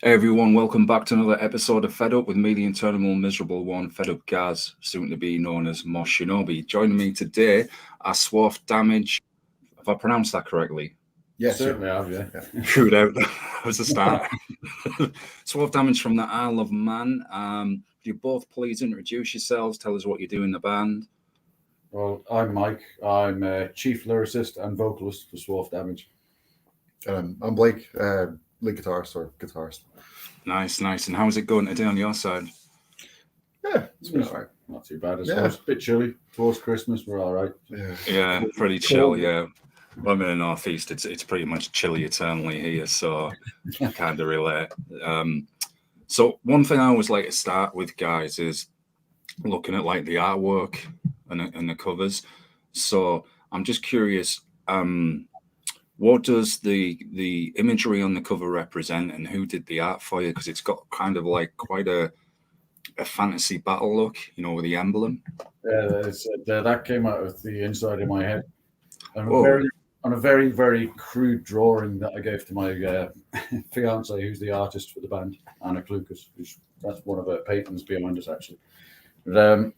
Hey everyone, welcome back to another episode of Fed Up with me, the eternal miserable one, Fed Up Gaz, soon to be known as MOSH SHINOBI. Joining me today are Swarf Damage. Have I pronounced that correctly? Yes, certainly have, yeah. Shoot out. That was the start. Swarf Damage from the Isle of Man. You both please introduce yourselves, tell us what you do in the band. Well, I'm Mike. I'm chief lyricist and vocalist for Swarf Damage. I'm Blake, lead guitarist or guitarist. Nice. And how's it going today on your side? Yeah, it's been all right. Not too bad, I suppose. A bit chilly. Towards Christmas, we're all right. Yeah, pretty chill, yeah. Well, I'm in the northeast. It's pretty much chilly eternally here, so I kind of relate. So one thing I always like to start with, guys, is looking at like the artwork and the covers. So I'm just curious, what does the imagery on the cover represent, and who did the art for you? Because it's got kind of like quite a fantasy battle look, you know, with the emblem. Yeah, that came out of the inside of my head. On a very, very crude drawing that I gave to my fiance, who's the artist for the band, Anna Klukas. That's one of her patrons behind us, actually. But,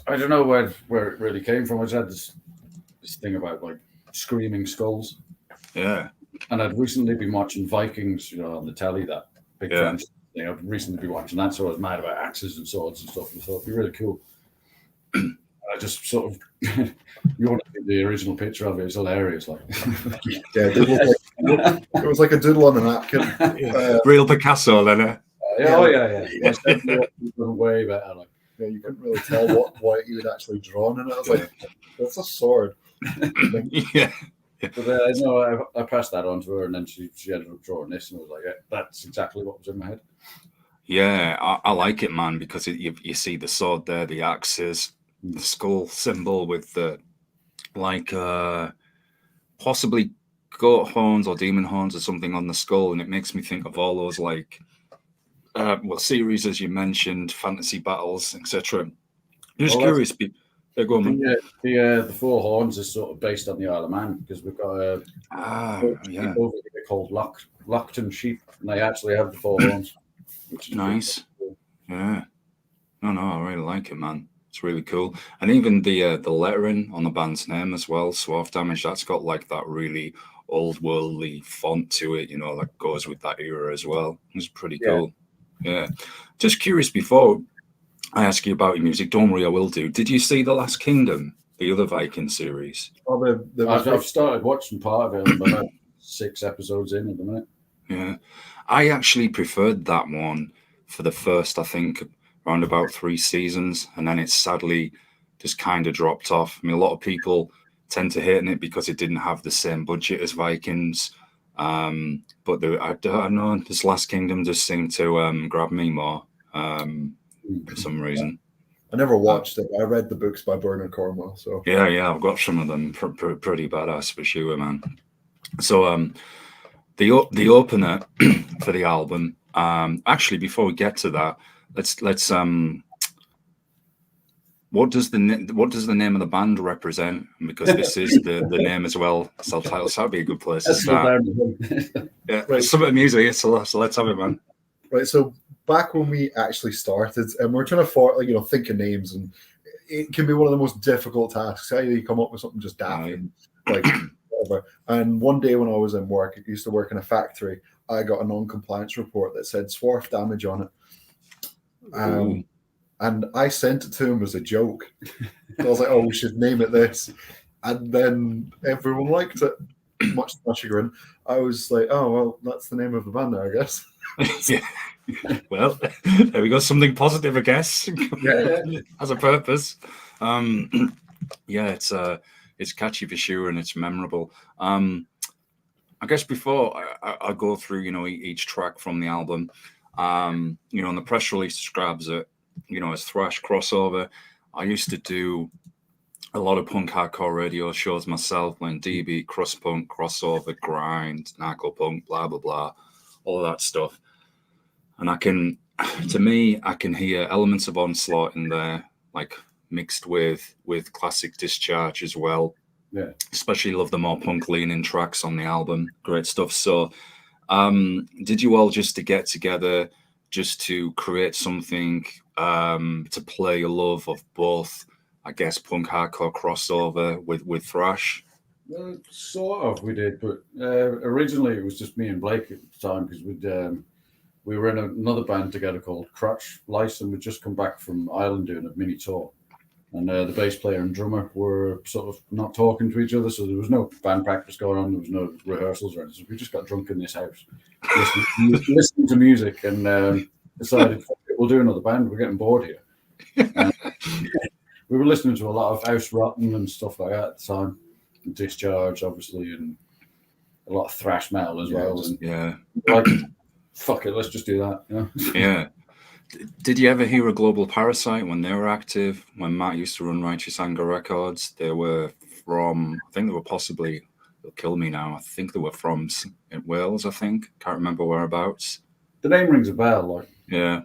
I don't know where it really came from. I just had this thing about like screaming skulls. Yeah. And I'd recently been watching Vikings, on the telly, that big French thing. I'd recently been watching that, so I was mad about axes and swords and stuff. And I thought it'd be really cool. I just sort of, you want to see the original picture of it, it's hilarious. Like, it was like a doodle on a napkin. Real Picasso, then. Yeah. Way better. Like, yeah, you couldn't really tell what you had actually drawn in it. I was like, that's a sword. Yeah. But I passed that on to her, and then she ended up drawing this, and I was like, yeah, that's exactly what was in my head. Yeah, I like it, man, because you see the sword there, the axes, the skull symbol with the possibly goat horns or demon horns or something on the skull, and it makes me think of all those series, as you mentioned, fantasy battles, etc. Just curious. Go on, the four horns is sort of based on the Isle of Man, because we've got a over here called Lockton sheep, and they actually have the four horns. Which is nice. Cool. Yeah. No, I really like it, man. It's really cool. And even the lettering on the band's name as well, Swarf Damage, that's got like that really old worldly font to it, that goes with that era as well. It's pretty cool. Yeah. Just curious, before I ask you about your music, don't worry, I will do. Did you see The Last Kingdom, the other Viking series? I've started watching part of it, but I'm 6 episodes in at the minute. Yeah. I actually preferred that one for the first, I think, around about 3 seasons, and then it sadly just kind of dropped off. I mean, a lot of people tend to hate it because it didn't have the same budget as Vikings, but I don't know, this Last Kingdom just seemed to grab me more for some reason. I never watched it. I read the books by Bernard Cornwell. So yeah, I've got some of them. Pretty badass for sure, man. So the opener for the album. Actually, before we get to that, let's what does the name of the band represent? Because this is the name as well, self-titled. So that'd be a good place to start. Yeah, right. Some of the music, so let's have it, man. Right. So back when we actually started, and we're trying to think of names, and it can be one of the most difficult tasks. How do you come up with something just daft and like whatever? And one day when I was in work, I used to work in a factory. I got a non-compliance report that said Swarf Damage on it. And I sent it to him as a joke. So I was like, oh, we should name it this. And then everyone liked it, much to my chagrin. I was like, oh, well, that's the name of the band now, I guess. Yeah. Well, there we go. Something positive, I guess. Yeah. Has a purpose. It's catchy for sure, and it's memorable. I guess before I go through, each track from the album, and the press release describes it, as thrash crossover. I used to do a lot of punk hardcore radio shows myself, playing DB, crust punk, crossover, grind, narco punk, blah, blah, blah, all of that stuff. And I can hear elements of Onslaught in there, like mixed with classic Discharge as well. Yeah. Especially love the more punk leaning tracks on the album. Great stuff. So Did you all just to get together just to create something to play a love of both, I guess, punk hardcore crossover with thrash? Sort of, we did, but originally it was just me and Blake at the time because we were in another band together called Crutch Lice, and we'd just come back from Ireland doing a mini tour. And the bass player and drummer were sort of not talking to each other, so there was no band practice going on. There was no rehearsals or anything. So we just got drunk in this house, listening to music, and decided we'll do another band. We're getting bored here. And we were listening to a lot of House Rotten and stuff like that at the time, and Discharge, obviously, and a lot of thrash metal as well. And like, fuck it, let's just do that. You know? Yeah. Did you ever hear of Global Parasite when they were active? When Matt used to run Righteous Anger Records, they were from, I think they were possibly, they'll kill me now, I think they were from Wales, I think. Can't remember whereabouts. The name rings a bell. Like, yeah.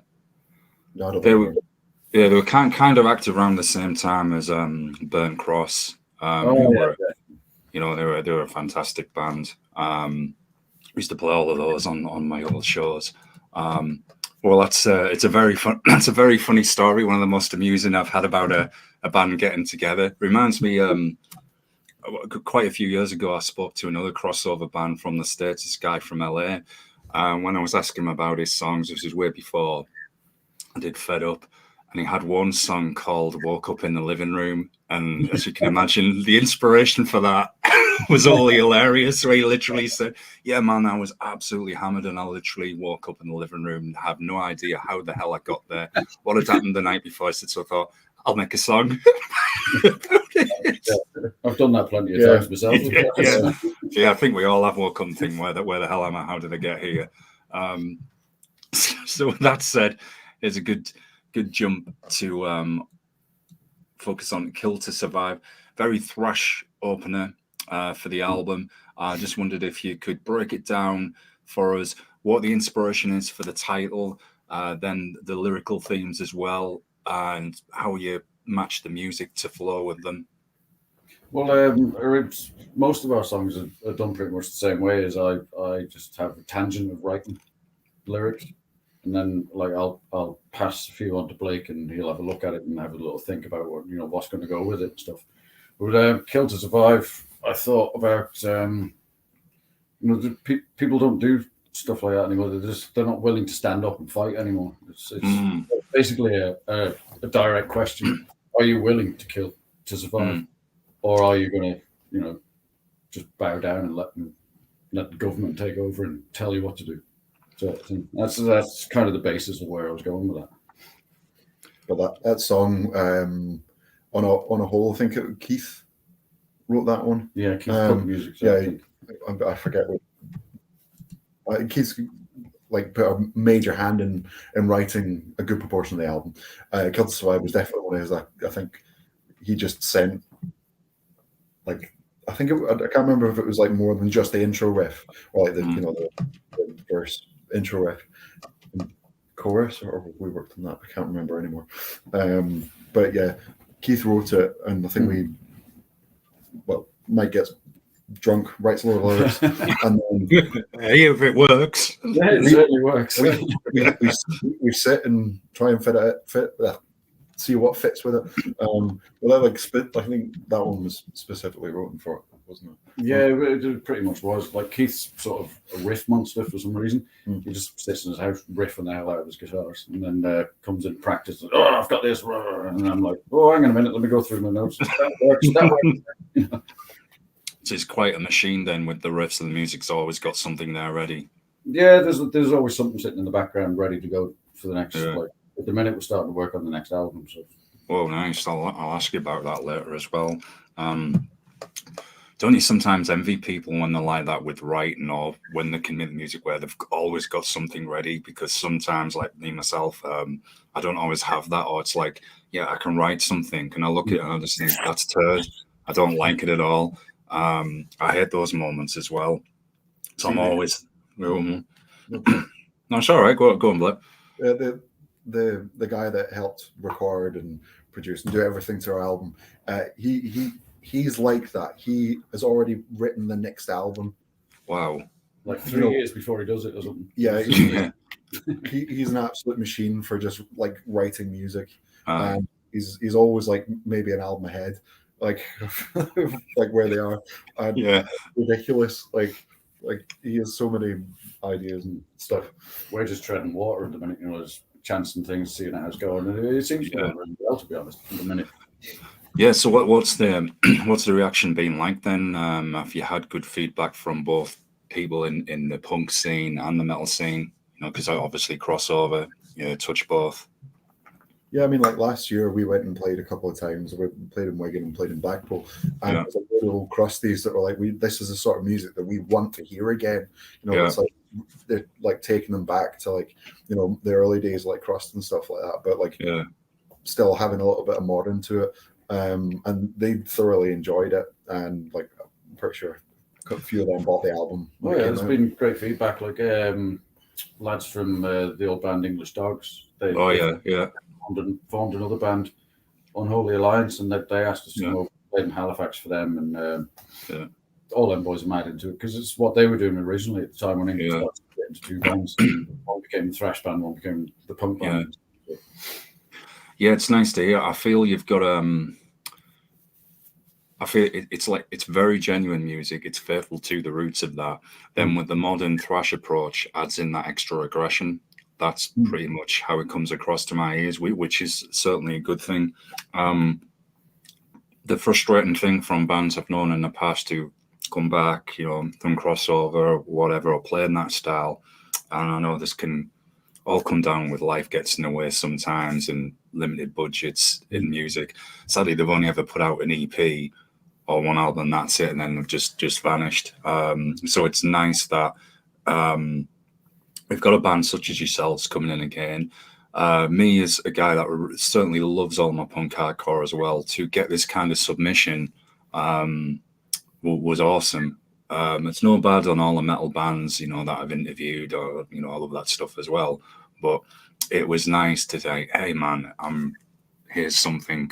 No, they were kind of active around the same time as Burnt Cross. You know, they were a fantastic band. We used to play all of those on my old shows. Well, it's a very funny story. One of the most amusing I've had about a band getting together. Reminds me, quite a few years ago, I spoke to another crossover band from the States, this guy from LA. When I was asking him about his songs, this was way before I did Fed Up, and he had one song called "Woke Up in the Living Room," and as you can imagine, the inspiration for that was all hilarious. So he literally said, "Yeah, man, I was absolutely hammered, and I literally woke up in the living room and have no idea how the hell I got there. What had happened the night before?" I said, so I thought, I'll make a song. I've done that plenty of times myself. Yeah, I think we all have woke up and think, where the hell am I? How did I get here? So with that said, it's a good jump to focus on Kill to Survive. Very thrash opener for the album. I just wondered if you could break it down for us, what the inspiration is for the title, then the lyrical themes as well, and how you match the music to flow with them. Well, most of our songs are done pretty much the same way. As I just have a tangent of writing lyrics, and then like I'll pass a few on to Blake, and he'll have a look at it and have a little think about what's going to go with it and stuff. But Kill to Survive, I thought about people don't do stuff like that anymore. They're not willing to stand up and fight anymore. It's basically a direct question: are you willing to kill to survive, or are you going to just bow down and let the government take over and tell you what to do? So that's kind of the basis of where I was going with that. But that song, on a whole, I think Keith wrote that one. Yeah, Keith put music. So I forget what. Keith's like put a major hand in writing a good proportion of the album. Kill to Survive was definitely one of his. I think he just sent I can't remember if it was like more than just the intro riff or like the verse intro riff and chorus, or we worked on that. I can't remember anymore. But yeah, Keith wrote it, and I think Mike gets drunk, writes a lot of lyrics, and then if it works, yeah, it certainly works. We sit and try and see what fits with it. I think that one was specifically written for it, wasn't it? Yeah, it pretty much was. Like Keith's sort of a riff monster for some reason. He just sits in his house riffing the hell out of his guitars, and then comes in practice. And, I've got this, and I'm like, hang on a minute, let me go through my notes. That works. It's quite a machine then with the riffs, and the music's always got something there ready. Yeah, there's always something sitting in the background ready to go for the next. At the minute, we're starting to work on the next album. So. Oh, nice. I'll ask you about that later as well. Don't you sometimes envy people when they're like that with writing, or when they can make music where they've always got something ready? Because sometimes, like me myself, I don't always have that. Or it's like, I can write something, and I look at it and I just think that's turd. I don't like it at all. I hate those moments as well. So I'm always. No, it's all right. Go on, Blake. The guy that helped record and produce and do everything to our album, he's like that. He has already written the next album. Wow. like 3 years before he does it or something. Yeah, Yeah. he's an absolute machine for just like writing music. Aye. And he's always like maybe an album ahead, like like where they are. And Yeah. ridiculous. Like he has so many ideas and stuff. We're just treading water at the minute, just chancing things, seeing how it's going. And it seems to go really well, to be honest, at the minute. Yeah. So what's the what's the reaction been like then? Have you had good feedback from both people in the punk scene and the metal scene? Because I obviously crossover, touch both. Yeah, I mean, like last year we went and played a couple of times. We played in Wigan and played in Blackpool, and it was like little crusties that were like, "This is the sort of music that we want to hear again." It's like they're like taking them back to like the early days, like crust and stuff like that. But like, still having a little bit of modern to it, and they thoroughly enjoyed it. And like, I'm pretty sure a few of them bought the album. Oh yeah, there's been great feedback. Like lads from the old band English Dogs. They formed another band, Unholy Alliance, and they asked us to come over, play in Halifax for them, and all them boys are mad into it because it's what they were doing originally at the time when English started to get into two bands. One became the thrash band, one became the punk band. Yeah, it's nice to hear. I feel you've got I feel it's very genuine music. It's faithful to the roots of that. Then with the modern thrash approach, adds in that extra aggression. That's pretty much how it comes across to my ears, which is certainly a good thing. The frustrating thing from bands I've known in the past who come back, from crossover or whatever, or playing that style, and I know this can all come down with life gets in the way sometimes and limited budgets in music. Sadly, they've only ever put out an EP or one album, that's it, and then they've just vanished. So it's nice that we've got a band such as yourselves coming in again. Me as a guy that certainly loves all my punk hardcore as well, to get this kind of submission was awesome. It's no bad on all the metal bands, that I've interviewed, or all of that stuff as well. But it was nice to say, hey man, here's something,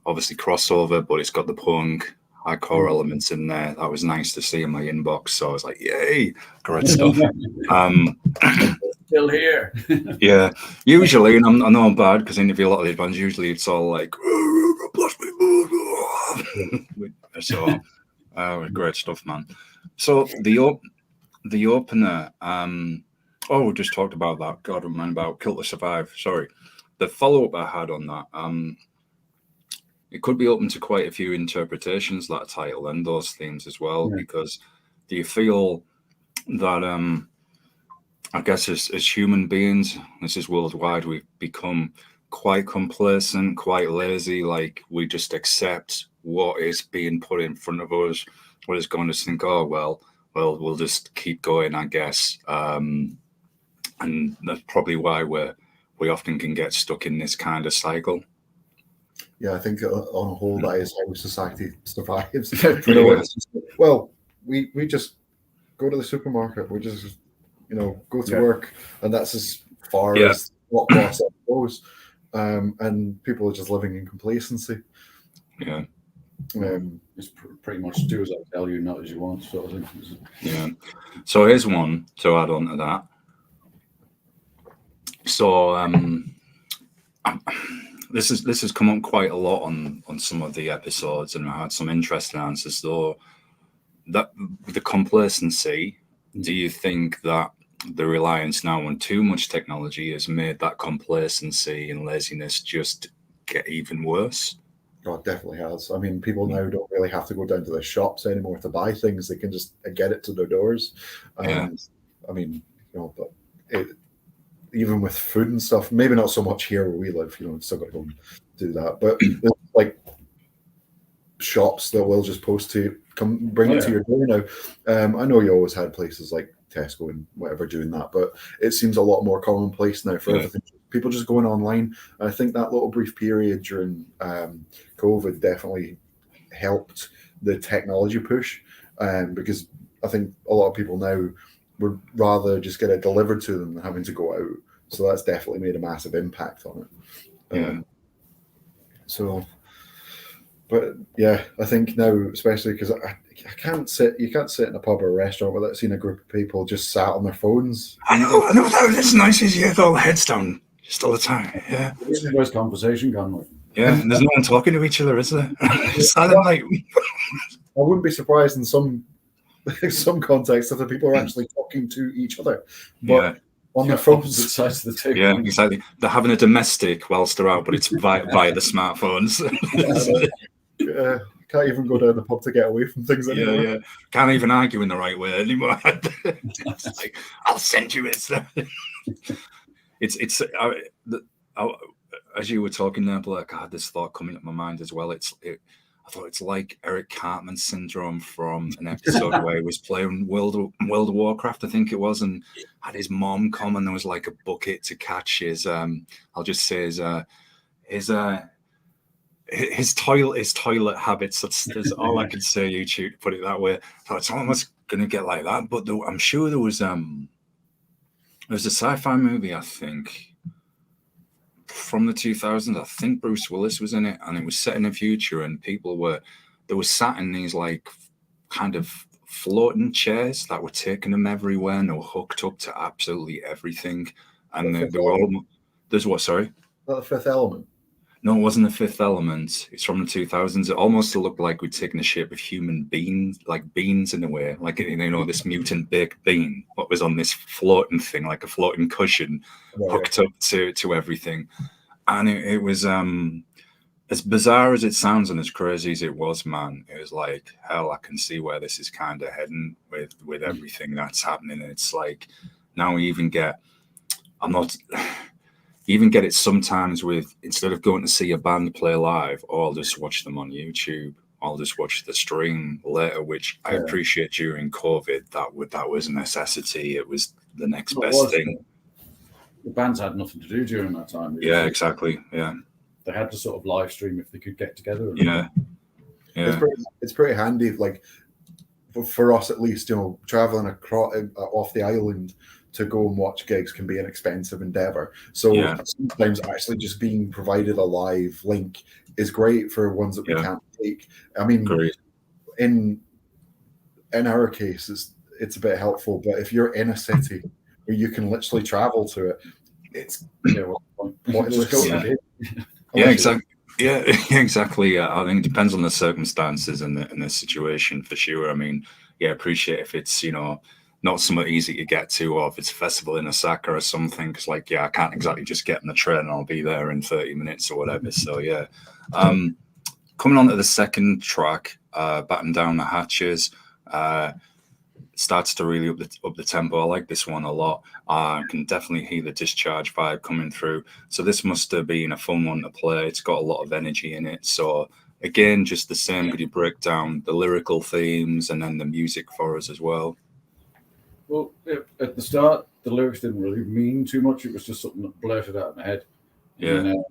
obviously crossover, but it's got the punk hardcore elements in there. That was nice to see in my inbox. So I was like, yay, great stuff. Still here. Yeah, usually, and I know I'm bad because I interview a lot of these bands. Usually it's all like, so great stuff, man. So the opener, we just talked about that. God, I remember about Kill to Survive. Sorry. The follow-up I had on that, it could be open to quite a few interpretations, that title and those themes as well, because do you feel that, I guess as human beings, this is worldwide, we've become quite complacent, quite lazy, like we just accept what is being put in front of us. We're just going to think, oh, well, we'll just keep going, I guess. And that's probably why we often can get stuck in this kind of cycle. Yeah, I think on a whole, that is how society survives. Well, we just go to the supermarket. We just, go to work, and that's as far as what cost it goes. And people are just living in complacency. Yeah. It's pretty much do as I tell you, not as you want, sort of thing. Yeah. So here's one to add on to that. So this has come up quite a lot on some of the episodes, and I had some interesting answers. Though that the complacency, do you think that the reliance now on too much technology has made that complacency and laziness just get even worse? Oh, it definitely has. I mean, people now don't really have to go down to the shops anymore to buy things. They can just get it to their doors. And I mean, but even with food and stuff, maybe not so much here where we live, still got to go and do that. But there's like shops that will just post to come bring it to your door now. I know you always had places like Tesco and whatever doing that, but it seems a lot more commonplace now for everything. People just going online. And I think that little brief period during COVID definitely helped the technology push, because I think a lot of people now would rather just get it delivered to them than having to go out. So that's definitely made a massive impact on it. But yeah, I think now, especially because I can't sit. You can't sit in a pub or a restaurant without seeing a group of people just sat on their phones. I know. That's nice as you have all the heads down just all the time. Yeah. Where's conversation gone? Yeah, and there's no one talking to each other, is there? Silent night. I wouldn't be surprised in some contexts if the people are actually talking to each other, but on their phones. Sides of the table. Yeah, exactly. They're having a domestic whilst they're out, but it's via the smartphones. Can't even go down the pub to get away from things anymore. Yeah. Can't even argue in the right way anymore. It's like, I'll send you it. As you were talking there, Blake, I had this thought coming up my mind as well. I thought it's like Eric Cartman syndrome from an episode where he was playing World of Warcraft, I think it was, and had his mom come, and there was like a bucket to catch his I'll just say his toilet habits. That's all I can say. YouTube, to put it that way. I thought it's almost gonna get like that, but I'm sure there was a sci-fi movie, I think, from the 2000s. I think Bruce Willis was in it, and it was set in the future, and they were sat in these like kind of floating chairs that were taking them everywhere, and they were hooked up to absolutely everything, and they were all. There's what? Sorry. Not The Fifth Element. No, it wasn't The Fifth Element. It's from the 2000s. It almost looked like we'd taken the shape of human beings, like beans in a way, like, you know, this mutant baked bean, what was on this floating thing, like a floating cushion, hooked up to everything. And it was as bizarre as it sounds and as crazy as it was, man. It was like, hell, I can see where this is kind of heading with everything that's happening. And it's like, now we even get, you even get it sometimes with, instead of going to see a band play live, or I'll just watch them on YouTube, I'll just watch the stream later, which I appreciate during COVID. That was a necessity. It was the next best thing. The bands had nothing to do during that time. Yeah, exactly. Yeah. They had to sort of live stream if they could get together. Yeah. It's pretty handy, like for us at least, you know, traveling across off the island to go and watch gigs can be an expensive endeavor. So sometimes actually just being provided a live link is great for ones that we can't take. I mean, in our case, it's a bit helpful, but if you're in a city where you can literally travel to it, it's, you know, just go yeah, exactly. Yeah, exactly. I think it depends on the circumstances and the situation for sure. I mean, appreciate if it's, you know, not somewhat easy to get to, or if it's a festival in Osaka or something, because like, I can't exactly just get on the train and I'll be there in 30 minutes or whatever. So coming on to the second track, Batten Down the Hatches, starts to really up the tempo. I like this one a lot. I can definitely hear the Discharge vibe coming through. So this must have been a fun one to play. It's got a lot of energy in it. So again, just the same, could you break down the lyrical themes and then the music for us as well? Well, at the start, the lyrics didn't really mean too much. It was just something that blurted out in my head. Yeah. And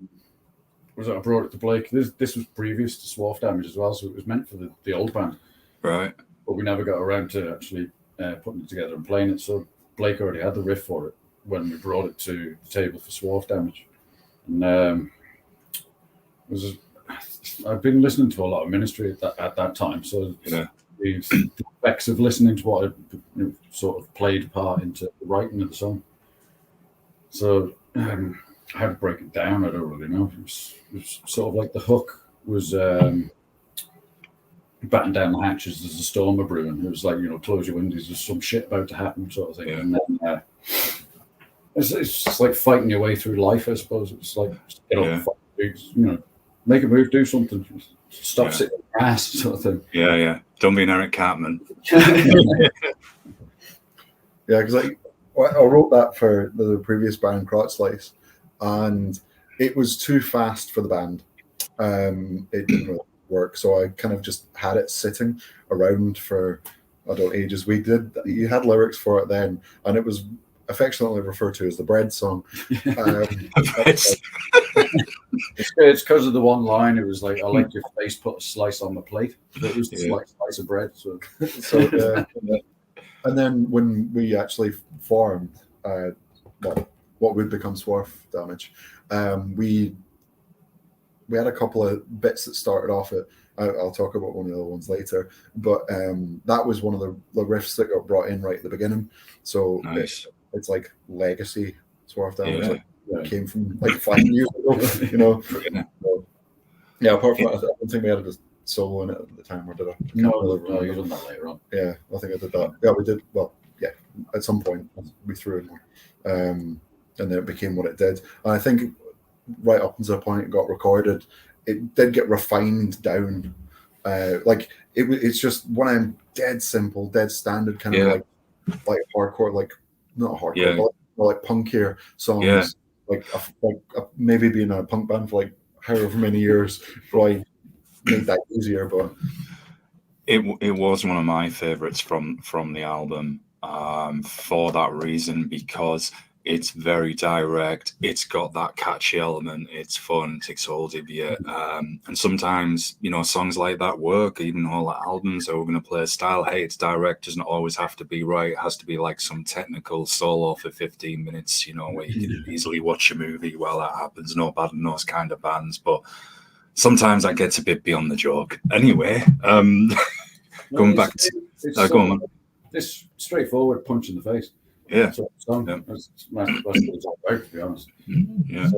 I brought it to Blake. This was previous to Swarf Damage as well, so it was meant for the old band. Right. But we never got around to actually putting it together and playing it. So Blake already had the riff for it when we brought it to the table for Swarf Damage. And I've been listening to a lot of Ministry at that time, so the effects of listening to what had sort of played part into the writing of the song. So how to break it down, I don't really know. It was sort of like the hook was batten down the hatches, there's a storm brewing. It was like, you know, close your windows, there's some shit about to happen, sort of thing. Yeah. And then it's just like fighting your way through life, I suppose. It's like, get up, fight, you know, make a move, do something, stop sitting on your ass, sort of thing. Yeah. Don't be an Eric Cartman. Because I wrote that for the previous band, Crotch Slice, and it was too fast for the band. It didn't really work, so I kind of just had it sitting around for ages. You had lyrics for it then, and it was affectionately referred to as the bread song. It's because of the one line. It was like, I like your face, put a slice on the plate. It was just like a slice of bread. So and then when we actually formed what would become Swarf Damage, we had a couple of bits that started off I'll talk about one of the other ones later. But that was one of the riffs that got brought in right at the beginning. So nice. it's like legacy Swarf Damage. Yeah. Came from like 5 years ago, you know. So, yeah, apart from that, I don't think we had a solo in it at the time, or did I? No, you done that later on. Yeah, I think I did that. Yeah, we did. Well, yeah, at some point we threw in one, and then it became what it did. And I think right up until the point it got recorded, it did get refined down. Like it's just one of them dead simple, dead standard kind of like hardcore, like not hardcore, but like punkier songs. Yeah. Like maybe being in a punk band for like however many years probably made that easier. But it was one of my favorites from the album for that reason, because it's very direct. It's got that catchy element. It's fun. It takes hold of you. And sometimes, you know, songs like that work, even whole albums are going to play a style. Hey, it's direct. Doesn't always have to be right. It has to be like some technical solo for 15 minutes, you know, where you can easily watch a movie while that happens. No bad in those kind of bands. But sometimes that gets a bit beyond the joke. Anyway, going back to... go on. This straightforward punch in the face. Yeah. Sort of song. Yeah. That's what it's all about, to be honest. Yeah.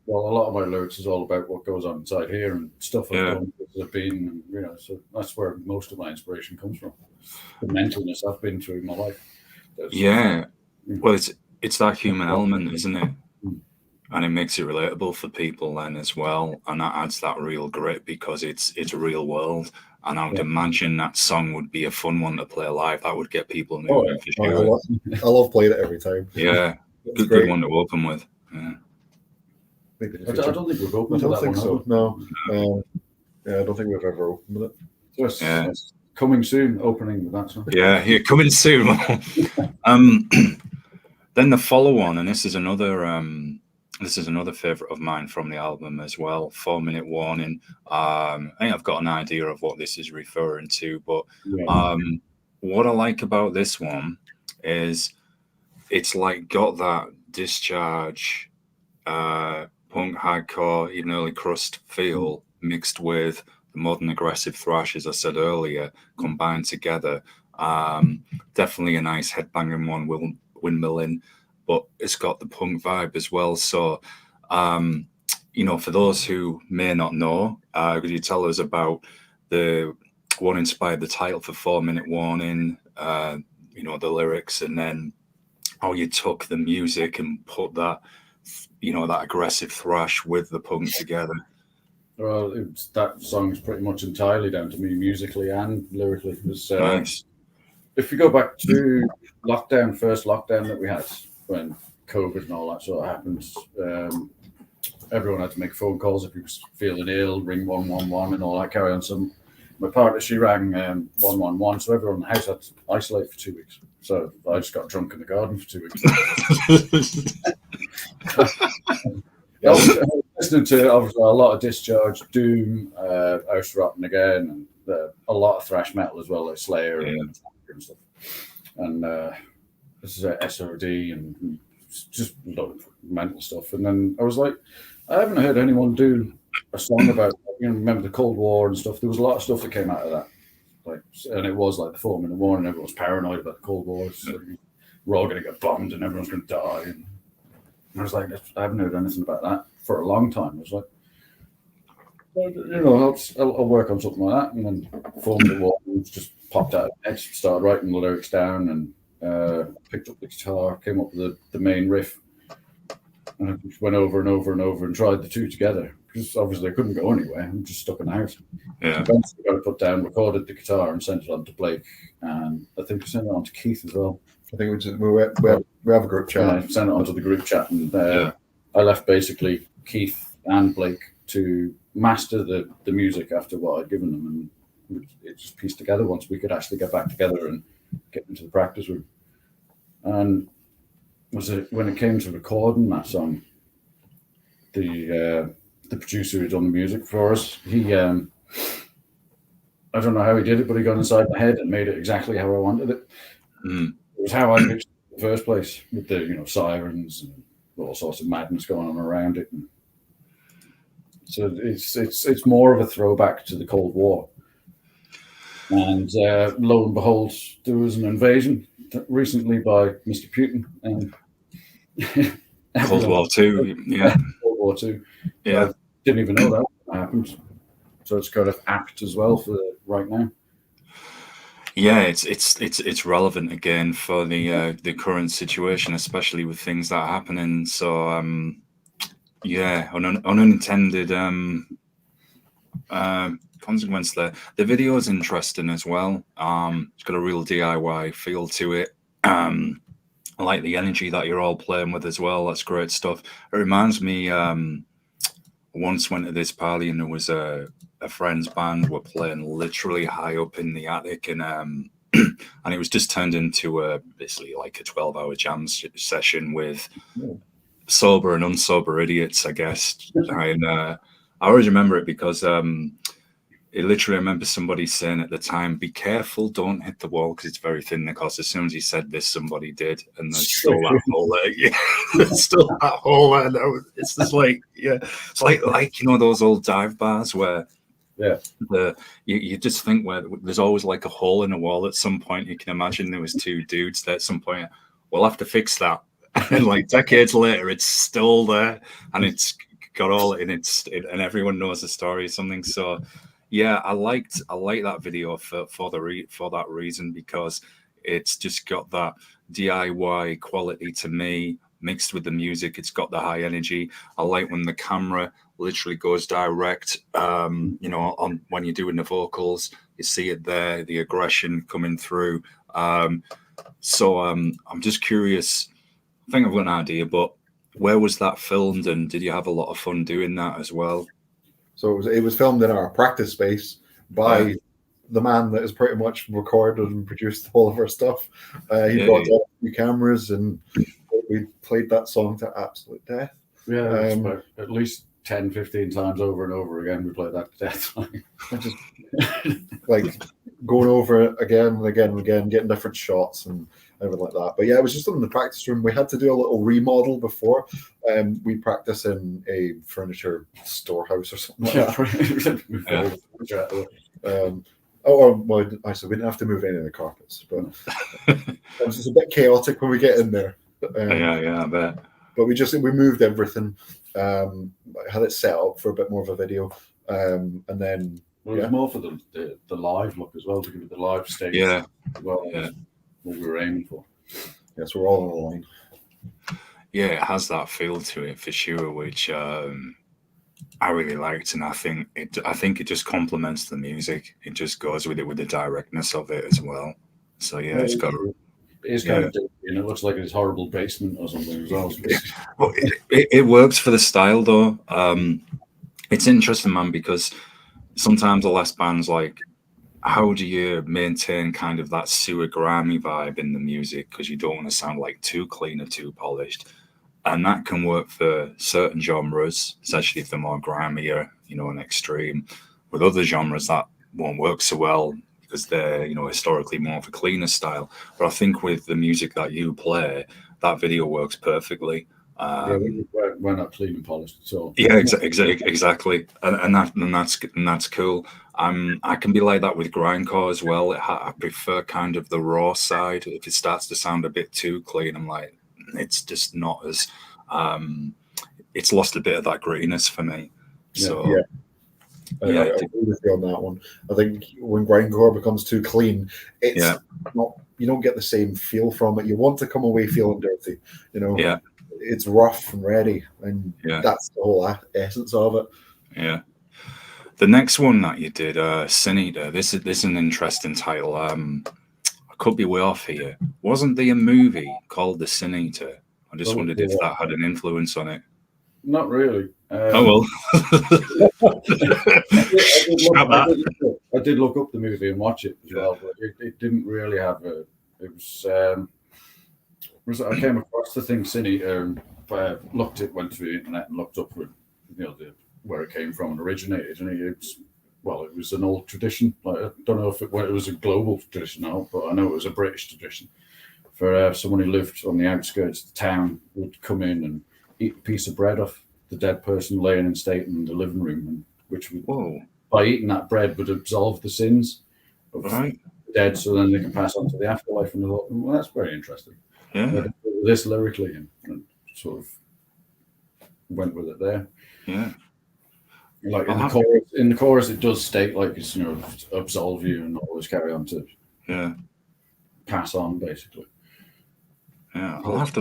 Well, a lot of my lyrics is all about what goes on inside here and stuff I've done, places I've been, and, you know, so that's where most of my inspiration comes from. The mentalness I've been through in my life. Well, it's that human element, isn't it? And it makes it relatable for people then as well, and that adds that real grit because it's a real world. And I would imagine that song would be a fun one to play live. That would get people moving for sure. I love playing it every time. Yeah, good one to open with. Yeah. I don't think we've opened. I don't think so. No. Yeah, I don't think we've ever opened with it. So it's coming soon. Opening with that song. Yeah, here coming soon. Then the follow-on, and this is another favorite of mine from the album as well. 4-minute warning. I think I've got an idea of what this is referring to, but what I like about this one is it's like got that Discharge, punk, hardcore, even early crust feel mixed with the modern aggressive thrash, as I said earlier, combined together. Definitely a nice headbanging one, windmill in, but it's got the punk vibe as well. So, you know, for those who may not know, could you tell us about what inspired the title for 4-minute warning, you know, the lyrics, and then how you took the music and put that, you know, that aggressive thrash with the punk together? Well, that song's pretty much entirely down to me musically and lyrically. It was, Nice. If you go back to first lockdown that we had, when COVID and all that sort of happened, everyone had to make phone calls if you were feeling ill, ring 111 and all that carry on. So my partner, she rang 111, so everyone in the house had to isolate for 2 weeks. So I just got drunk in the garden for 2 weeks. I was listening to obviously a lot of Discharge, Doom, House Rotten again, and a lot of thrash metal as well, like Slayer and stuff. And this is SOD and just a lot of mental stuff. And then I was like, I haven't heard anyone do a song about, you know, remember the Cold War and stuff. There was a lot of stuff that came out of that. Like, and it was like the 4-minute warning. Everyone was paranoid about the Cold War. So we're all going to get bombed and everyone's going to die. And I was like, I haven't heard anything about that for a long time. I was like, you know, I'll work on something like that. And then 4-minute warning just popped out. I started writing the lyrics down and picked up the guitar, came up with the main riff. And I just went over and over and over and tried the two together. Because obviously I couldn't go anywhere. I'm just stuck in the house. Yeah. Eventually got it put down, recorded the guitar and sent it on to Blake. And I think I sent it on to Keith as well. I think we have a group chat. I sent it onto the group chat, and I left basically Keith and Blake to master the music after what I'd given them, and it just pieced together once we could actually get back together and get into the practice room. And when it came to recording that song, the producer who done the music for us, he I don't know how he did it, but he got inside my head and made it exactly how I wanted it. It was how I pictured it in the first place, with the, you know, sirens and all sorts of madness going on around it. And So it's more of a throwback to the Cold War. And lo and behold, there was an invasion recently by Mr. Putin. And Cold War Two, yeah. World War Two. Yeah. I didn't even know that happened. So it's kind of apt as well for right now. Yeah, it's relevant again for the current situation, especially with things that are happening. So yeah, unintended consequence there. The video is interesting as well. It's got a real DIY feel to it. I like the energy that you're all playing with as well. That's great stuff. It reminds me, once went to this party and there was a friend's band were playing literally high up in the attic, and and it was just turned into basically like a 12-hour jam session with sober and unsober idiots, I guess. And I always remember it because it literally, I remember somebody saying at the time, "Be careful, don't hit the wall because it's very thin." Because as soon as he said this, somebody did, and there's still that hole there. Yeah, there's still that hole there. No, it's just like, yeah, it's like you know those old dive bars where you just think where there's always like a hole in a wall at some point. You can imagine there was two dudes there at some point. We'll have to fix that, and like decades later, it's still there, and it's got all in and everyone knows the story or something. So. Yeah, I like that video for that reason, because it's just got that DIY quality to me mixed with the music. It's got the high energy. I like when the camera literally goes direct. You know, on when you're doing the vocals, you see it there, the aggression coming through. So I'm just curious. I think I've got an idea, but where was that filmed, and did you have a lot of fun doing that as well? So it was filmed in our practice space by the man that has pretty much recorded and produced all of our stuff. He brought up new cameras, and we played that song to absolute death. Yeah, about at least 10, 15 times over and over again. We played that to death. Just like going over it again and again and again, getting different shots and everything like that. But yeah, it was just in the practice room. We had to do a little remodel before. We practice in a furniture storehouse or something like that. Well, actually, we didn't have to move any of the carpets, but it was just a bit chaotic when we get in there. Yeah, I bet. But we moved everything. Had it set up for a bit more of a video, and then it was more for the live look as well, to give it the live stage. Yeah, well, what we were aiming for. Yes, we're all on the line. Yeah, it has that feel to it for sure, which I really liked, and I think it just complements the music. It just goes with it, with the directness of it as well. So yeah, it's got. It's kind of, you know, it looks like it's horrible basement or something as well. Well, it works for the style though. It's interesting, man, because sometimes the last bands, like, how do you maintain kind of that sewer grimy vibe in the music, because you don't want to sound like too clean or too polished, and that can work for certain genres, especially if they're more grimier, you know, and extreme. With other genres, that won't work so well because they're, you know, historically more of a cleaner style. But I think with the music that you play, that video works perfectly. We're not clean and polished at all. Yeah, exactly, and that's cool. I can be like that with grindcore as well. I prefer kind of the raw side. If it starts to sound a bit too clean, I'm like, it's just not as. It's lost a bit of that grittiness for me. So. I agree with you on that one. I think when grindcore becomes too clean, it's not. You don't get the same feel from it. You want to come away feeling dirty, you know. Yeah. It's rough and ready, and that's the whole essence of it. Yeah. The next one that you did, Sin Eater. This is an interesting title. I could be way off here. Wasn't there a movie called The Sin Eater? I just wondered if that had an influence on it. Not really. Oh well. I did look up the movie and watch it as well, but it didn't really have a. It was. I came across the thing Sin Eater, and went to the internet and looked up with, you know, where it came from and originated, and it was an old tradition. Like, I don't know if it was a global tradition now, but I know it was a British tradition. For someone who lived on the outskirts of the town would come in and eat a piece of bread off the dead person laying in state in the living room, and which would, Whoa. by eating that bread would absolve the sins of Right. the dead, so then they can pass on to the afterlife. And I thought, well, that's very interesting. Yeah. This lyrically, and sort of went with it there. Yeah. Like in the chorus, it does state like it's, you know, absolve you and always carry on to pass on, basically. Yeah, I'll have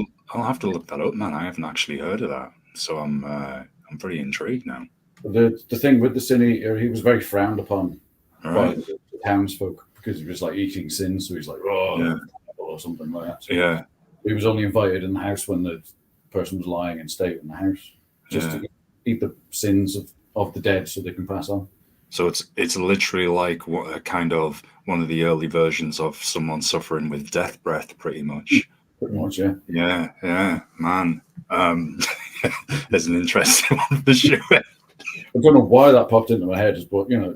to look that up, man. I haven't actually heard of that, so I'm pretty intrigued now. The thing with the sin eater, he was very frowned upon Right. by the townsfolk because he was like eating sin, so he's like, oh, or something like that. So Yeah. he was only invited in the house when the person was lying in state in the house, just to eat the sins of the dead so they can pass on. So it's literally like a kind of one of the early versions of someone suffering with death breath, pretty much. Pretty much, yeah. Yeah, man. There's an interesting one for sure. I don't know why that popped into my head, but you know.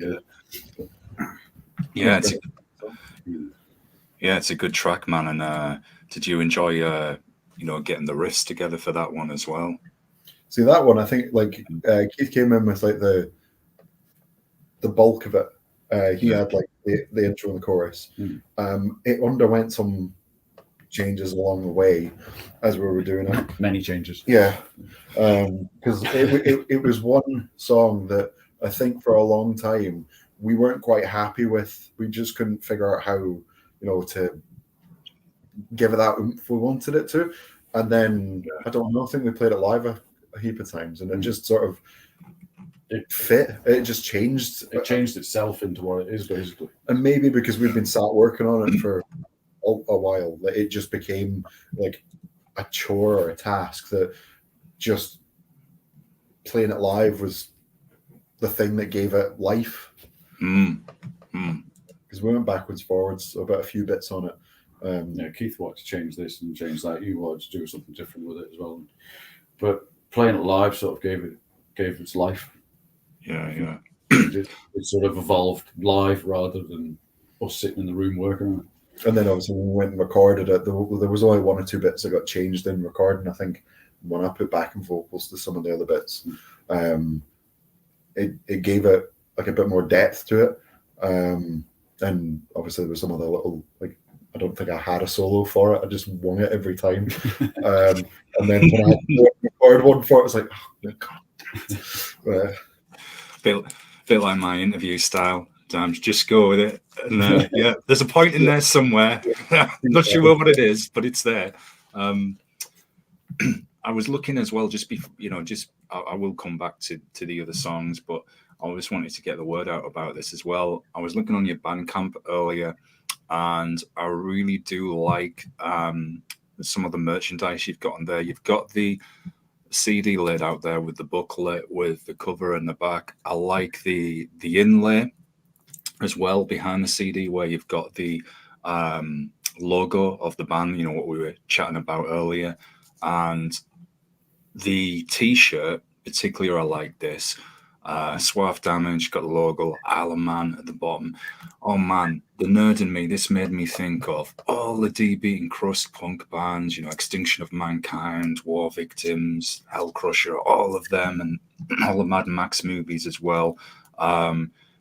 It's a good track, man. And did you enjoy getting the riffs together for that one as well? See, that one, I think, like Keith came in with like the bulk of it. He had like the intro and the chorus. It underwent some changes along the way as we were doing it. Many changes. Yeah, because it was one song that I think for a long time we weren't quite happy with. We just couldn't figure out how, you know, to give it that oomph we wanted it to. And then I don't know, I think we played it live a heap of times, and it just sort of fit. It just changed. It changed itself into what it is, basically. And maybe because we've been sat working on it for a while, that it just became like a chore or a task that just playing it live was the thing that gave it life. Because we went backwards, forwards about a few bits on it. Keith wanted to change this and change that. You wanted to do something different with it as well. But playing it live sort of gave it its life. Yeah. It sort of evolved live rather than us sitting in the room working on it. And then obviously when we went and recorded it, there was only one or two bits that got changed in recording. I think when I put backing vocals to some of the other bits, it gave it like a bit more depth to it. And obviously there was some other little, like, I don't think I had a solo for it. I just wung it every time. And then when I had to record one for it, I was like, oh, God. Bit like my interview style. Just go with it. And there's a point in there somewhere. Not sure what it is, but it's there. I was looking as well, I will come back to the other songs, but I just wanted to get the word out about this as well. I was looking on your Bandcamp earlier, and I really do like some of the merchandise you've got on there. You've got the CD lid out there with the booklet, with the cover and the back. I like the inlay as well behind the CD, where you've got the logo of the band, you know, what we were chatting about earlier. And the t-shirt, particularly, I like this. Swarf Damage, got the logo, Isle of Man at the bottom. Oh man, the nerd in me, this made me think of all the DB and crust punk bands, you know, Extinction of Mankind, War Victims, Hell Crusher, all of them, and all the Mad Max movies as well.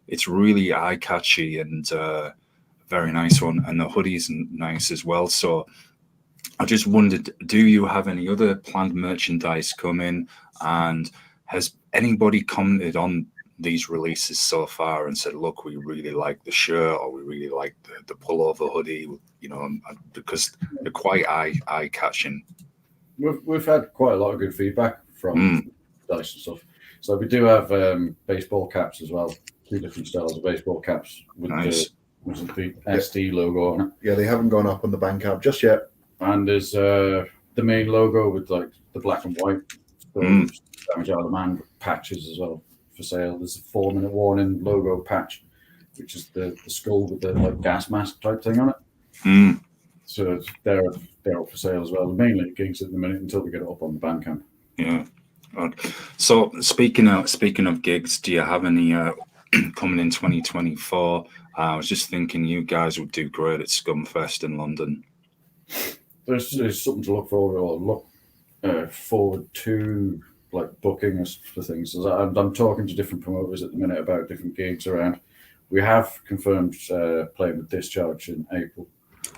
It's really eye-catchy and very nice one, and the hoodie's nice as well. So I just wondered, do you have any other planned merchandise coming, and has anybody commented on these releases so far and said, look, we really like the shirt, or we really like the pullover hoodie, you know, because they're quite eye-catching? We've had quite a lot of good feedback from dice and stuff. So we do have baseball caps as well, 2 different styles of baseball caps with the ST logo on it. Yeah, they haven't gone up on the Bandcamp just yet. And there's the main logo with like the black and white. Damage Out of the Man patches as well for sale. There's a 4-minute warning logo patch, which is the skull with the like gas mask type thing on it. So they're up for sale as well. Mainly gigs at the minute until we get it up on the Bandcamp. Yeah. So speaking of gigs, do you have any coming in 2024? I was just thinking you guys would do great at Scumfest in London. There's something to look forward to like booking us for things. So I'm talking to different promoters at the minute about different gigs around. We have confirmed playing with Discharge in April.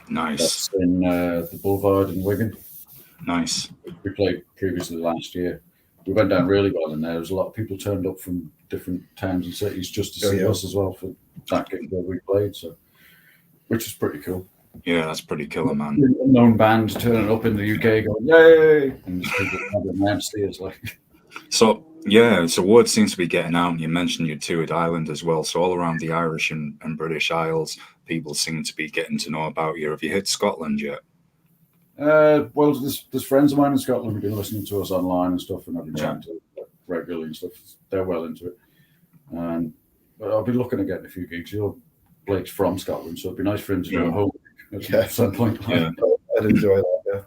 Nice. That's in the Boulevard in Wigan. Nice. We played previously last year. We went down really well in there. There was a lot of people turned up from different towns and cities just to see us as well for that gig that we played. So, which is pretty cool. Yeah, that's pretty killer, man. Unknown band turning up in the UK going, yay! And just people having downstairs like. So, yeah, so word seems to be getting out. And you mentioned you toured Ireland as well. So all around the Irish and British Isles, people seem to be getting to know about you. Have you hit Scotland yet? Well, there's friends of mine in Scotland who've been listening to us online and stuff, and I've been chatting to them regularly and stuff. They're well into it. But I'll be looking at getting a few gigs. Blake's from Scotland, so it'd be nice for him to do a home at some point. Yeah. I'd enjoy that.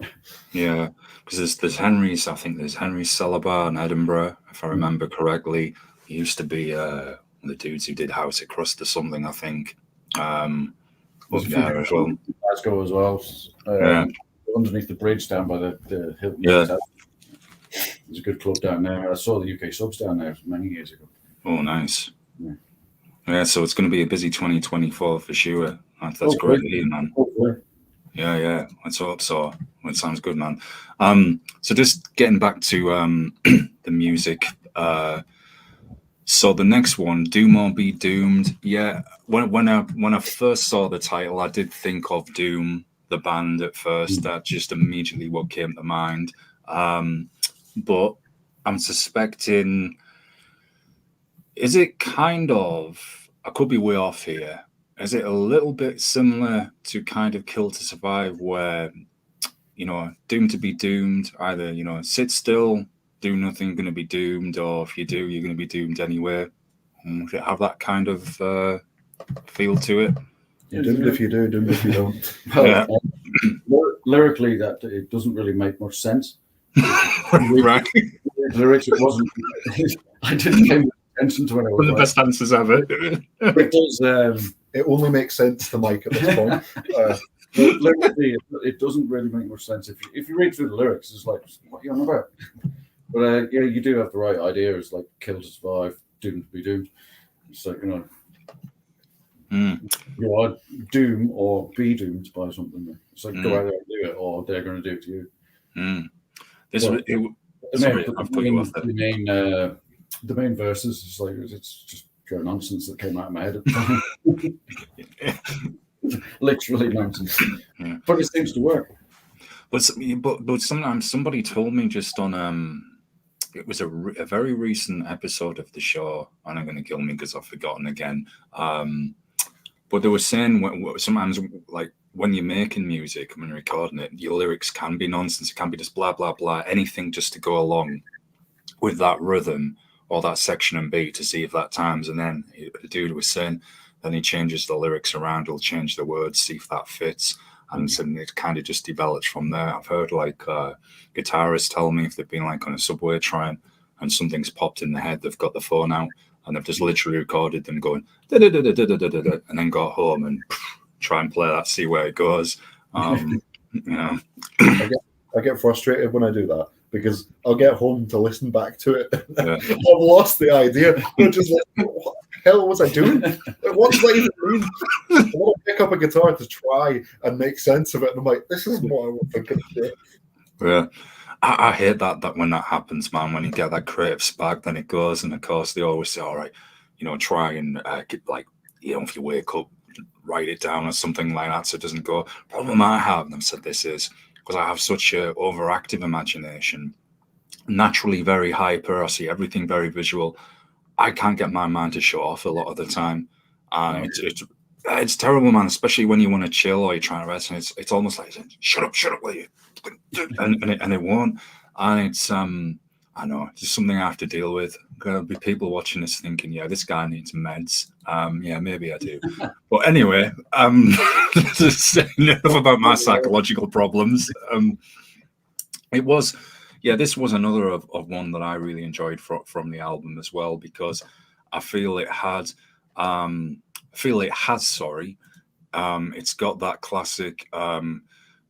Yeah, because there's Henry's. I think there's Henry's Cellar Bar in Edinburgh, if I remember correctly. He used to be one of the dudes who did House at Crust or something. I think. Was there as well. Glasgow as well. Yeah. Underneath the bridge down by the Hilton. Yeah. There's a good club down there. I saw the UK subs down there many years ago. Oh, nice. Yeah. Yeah, so it's going to be a busy 2024 for sure. That's great, man. Yeah, let's hope so. It sounds good, man. So just getting back to the music. So the next one, Doom or Be Doomed. Yeah, when I first saw the title, I did think of Doom, the band at first. That just immediately what came to mind. But I'm suspecting, is it kind of, I could be way off here, is it a little bit similar to kind of Kill to Survive, where, doomed to be doomed, either, sit still, do nothing, going to be doomed, or if you do, you're going to be doomed anyway? Does it have that kind of feel to it? You're doomed if you do, doomed if you don't. Yeah. Lyrically, that it doesn't really make much sense. Right. Lyrics, it wasn't. I didn't pay much attention to when I was. One of the best answers ever. It does. It only makes sense to Mike at this point. Lyrically, it doesn't really make much sense. If you read through the lyrics, it's like, what are you on about? But yeah, you do have the right idea. It's like Kill to Survive, Doomed to be Doomed. It's like, you are doom or be doomed by something. It's like go out there and do it, or they're going to do it to you. The main verses is like it's just pure nonsense that came out of my head at the time. Literally nonsense, but it seems to work. But sometimes somebody told me just on it was a very recent episode of the show, and I'm going to kill me because I've forgotten again. But they were saying sometimes, like, when you're making music, when you're recording it, your lyrics can be nonsense. It can be just blah, blah, blah, anything just to go along with that rhythm or that section and beat to see if that times. And then the dude was saying, then he changes the lyrics around, he'll change the words, see if that fits. And so it kind of just develops from there. I've heard like guitarists tell me if they've been like on a subway train and something's popped in their head, they've got the phone out and they've just literally recorded them going da-da-da-da-da-da-da-da, and then got home and try and play that, see where it goes. I get frustrated when I do that because I'll get home to listen back to it. Yeah. I've lost the idea. I'm just like, what the hell was I doing? What does that even mean? I want to pick up a guitar to try and make sense of it, and I'm like, this isn't what I was thinking. Yeah. I hate that when that happens, man. When you get that creative spark, then it goes, and of course they always say, all right, try and get, like, if you wake up, write it down or something like that so it doesn't go. Problem I have, and I've said this, is because I have such a overactive imagination, naturally very hyper, I see everything very visual. I can't get my mind to shut off a lot of the time. And it's terrible, man, especially when you want to chill or you're trying to rest, and it's almost like, shut up, will you? And it won't. And it's I know, it's just something I have to deal with. There'll be people watching this thinking, yeah, this guy needs meds. Yeah, maybe I do. But anyway, enough about my psychological problems. This was another of one that I really enjoyed from the album as well, because I feel it has, it's got that classic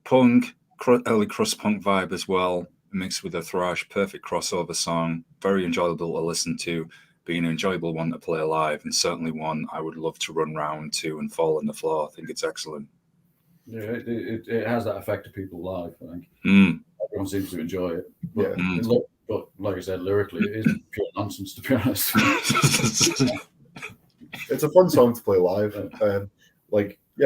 punk, early crust punk vibe as well. mixed with a thrash, perfect crossover song, very enjoyable to listen to, being an enjoyable one to play live, and certainly one I would love to run round to and fall on the floor. I think it's excellent. Yeah, it has that effect to people live, I think. Everyone seems to enjoy it. But, but like I said, lyrically, it is pure nonsense, to be honest. It's a fun song to play live.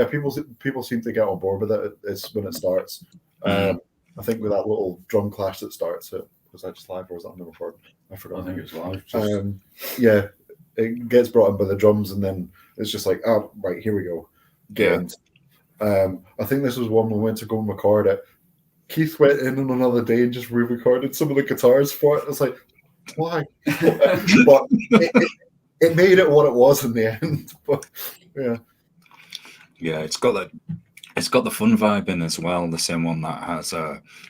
People seem to get on board with it. It's when it starts. I think with that little drum clash that starts it. Was that just live or was that on the recording? I forgot. I think it's live. It gets brought in by the drums, and then it's just like, oh, right, here we go. I think this was one we went to go and record it. Keith went in on another day and just re-recorded some of the guitars for it. It's like, why? But it made it what it was in the end. But it's got the fun vibe in as well. The same one that has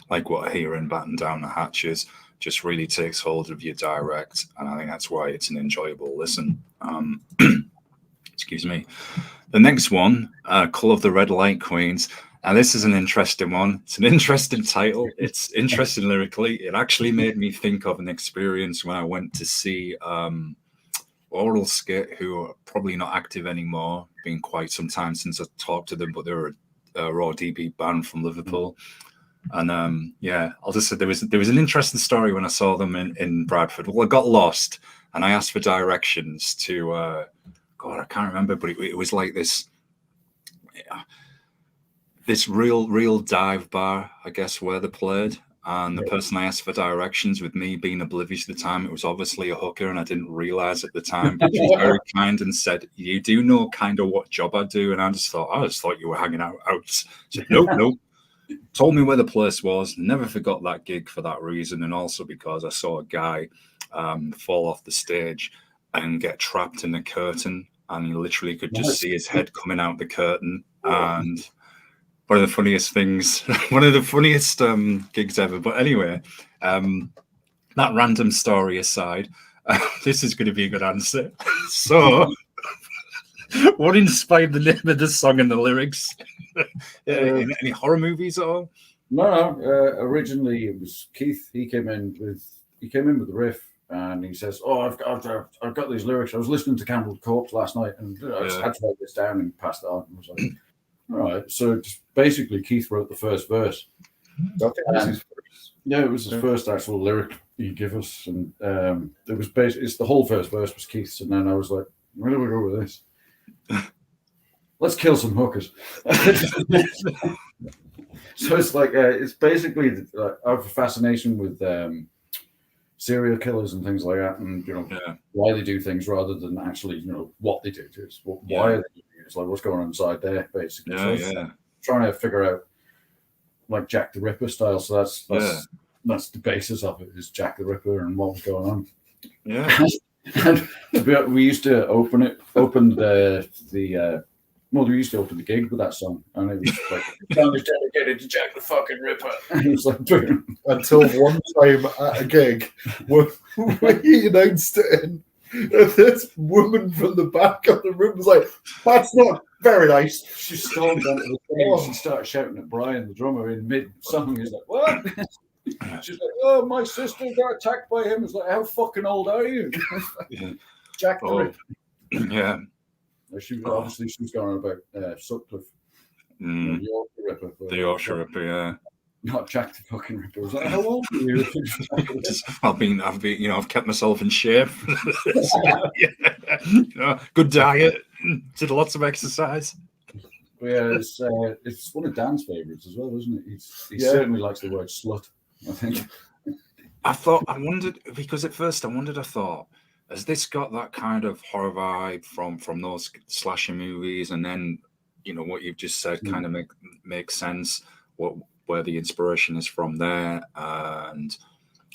like what I hear in Batten Down the Hatches, just really takes hold of you direct, and I think that's why it's an enjoyable listen. Excuse me. The next one, Call of the Red Light Queens. And this is an interesting one. It's an interesting title. It's interesting lyrically. It actually made me think of an experience when I went to see Oral Skit, who are probably not active anymore. Been quite some time since I talked to them, but they're a raw DB band from Liverpool. And I'll just say there was an interesting story when I saw them in Bradford. Well, I got lost and I asked for directions to God, I can't remember, but it was like this real dive bar, I guess, where they played. And the person I asked for directions, with me being oblivious at the time, it was obviously a hooker, and I didn't realize at the time. But she was very kind and said, "You do know kind of what job I do?" And I just thought you were hanging out. I said, "Nope." Told me where the place was. Never forgot that gig for that reason, and also because I saw a guy fall off the stage and get trapped in the curtain, and you literally could just see his head coming out the curtain. And one of the funniest gigs ever. But anyway, that random story aside, this is going to be a good answer. So, what inspired the name of the song and the lyrics? Any horror movies at all? No. Originally, it was Keith. He came in with the riff. And he says, "Oh, I've got these lyrics. I was listening to Campbell's Corpse last night, and I just had to write this down and pass it on." And I was like, "All right." So just basically, Keith wrote the first verse. I think that's his first. Yeah, it was his first actual lyric he gave us, and it was it's the whole first verse was Keith's, and then I was like, "Where do we go with this? Let's kill some hookers." So it's like it's basically I have a fascination with serial killers and things like that, and why they do things rather than actually what they do. It's why are they doing it? It's like what's going on inside there, basically. Trying to figure out like Jack the Ripper style. So that's the basis of it, is Jack the Ripper and what was going on. Yeah. And we used to open the gig with that song, and it was like, "The song is dedicated to Jack the fucking Ripper." And it was like, boom. Until one time at a gig, when he announced it, and this woman from the back of the room was like, "That's not very nice." She stormed onto the stage and started shouting at Brian, the drummer, in mid-song. He's like, "What?" She's like, "Oh, my sister got attacked by him." It's like, "How fucking old are you?" Jack the Ripper. Yeah. She was going on about Sutcliffe, the Yorkshire Ripper. The Yorkshire Ripper, yeah. Not Jack the fucking Ripper. I was like, "How old are you?" I've kept myself in shape. Good diet, did lots of exercise. But yeah, it's one of Dan's favourites as well, isn't it? He certainly likes the word slut, I think. I wondered, because at first I thought, has this got that kind of horror vibe from those slasher movies? And then, what you've just said kind of makes sense, where the inspiration is from there. And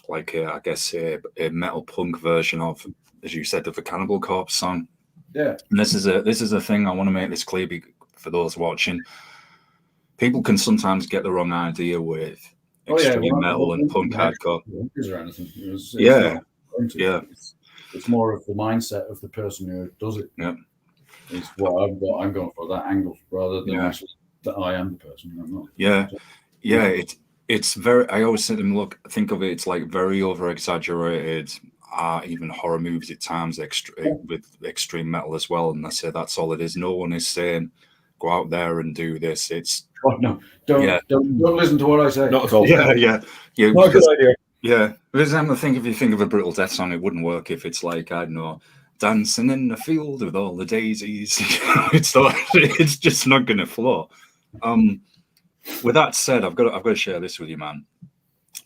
like, I guess a metal punk version of, as you said, of the Cannibal Corpse song. Yeah. And this is a thing, I want to make this clear for those watching. People can sometimes get the wrong idea with extreme metal and punk hardcore. It's more of the mindset of the person who does it. Yeah, it's what I'm going for, that angle, rather than actually that I am the person. I'm not. Yeah. it's very. I always think of it. It's like very over exaggerated. Even horror movies at times, with extreme metal as well. And I say that's all it is. No one is saying go out there and do this. It's no, don't listen to what I say. Not at all. yeah. Not a good idea. Yeah, because I think if you think of a brutal death song, it wouldn't work if it's like, I don't know, dancing in the field with all the daisies. It's just not going to flow. With that said, I've got to share this with you, man.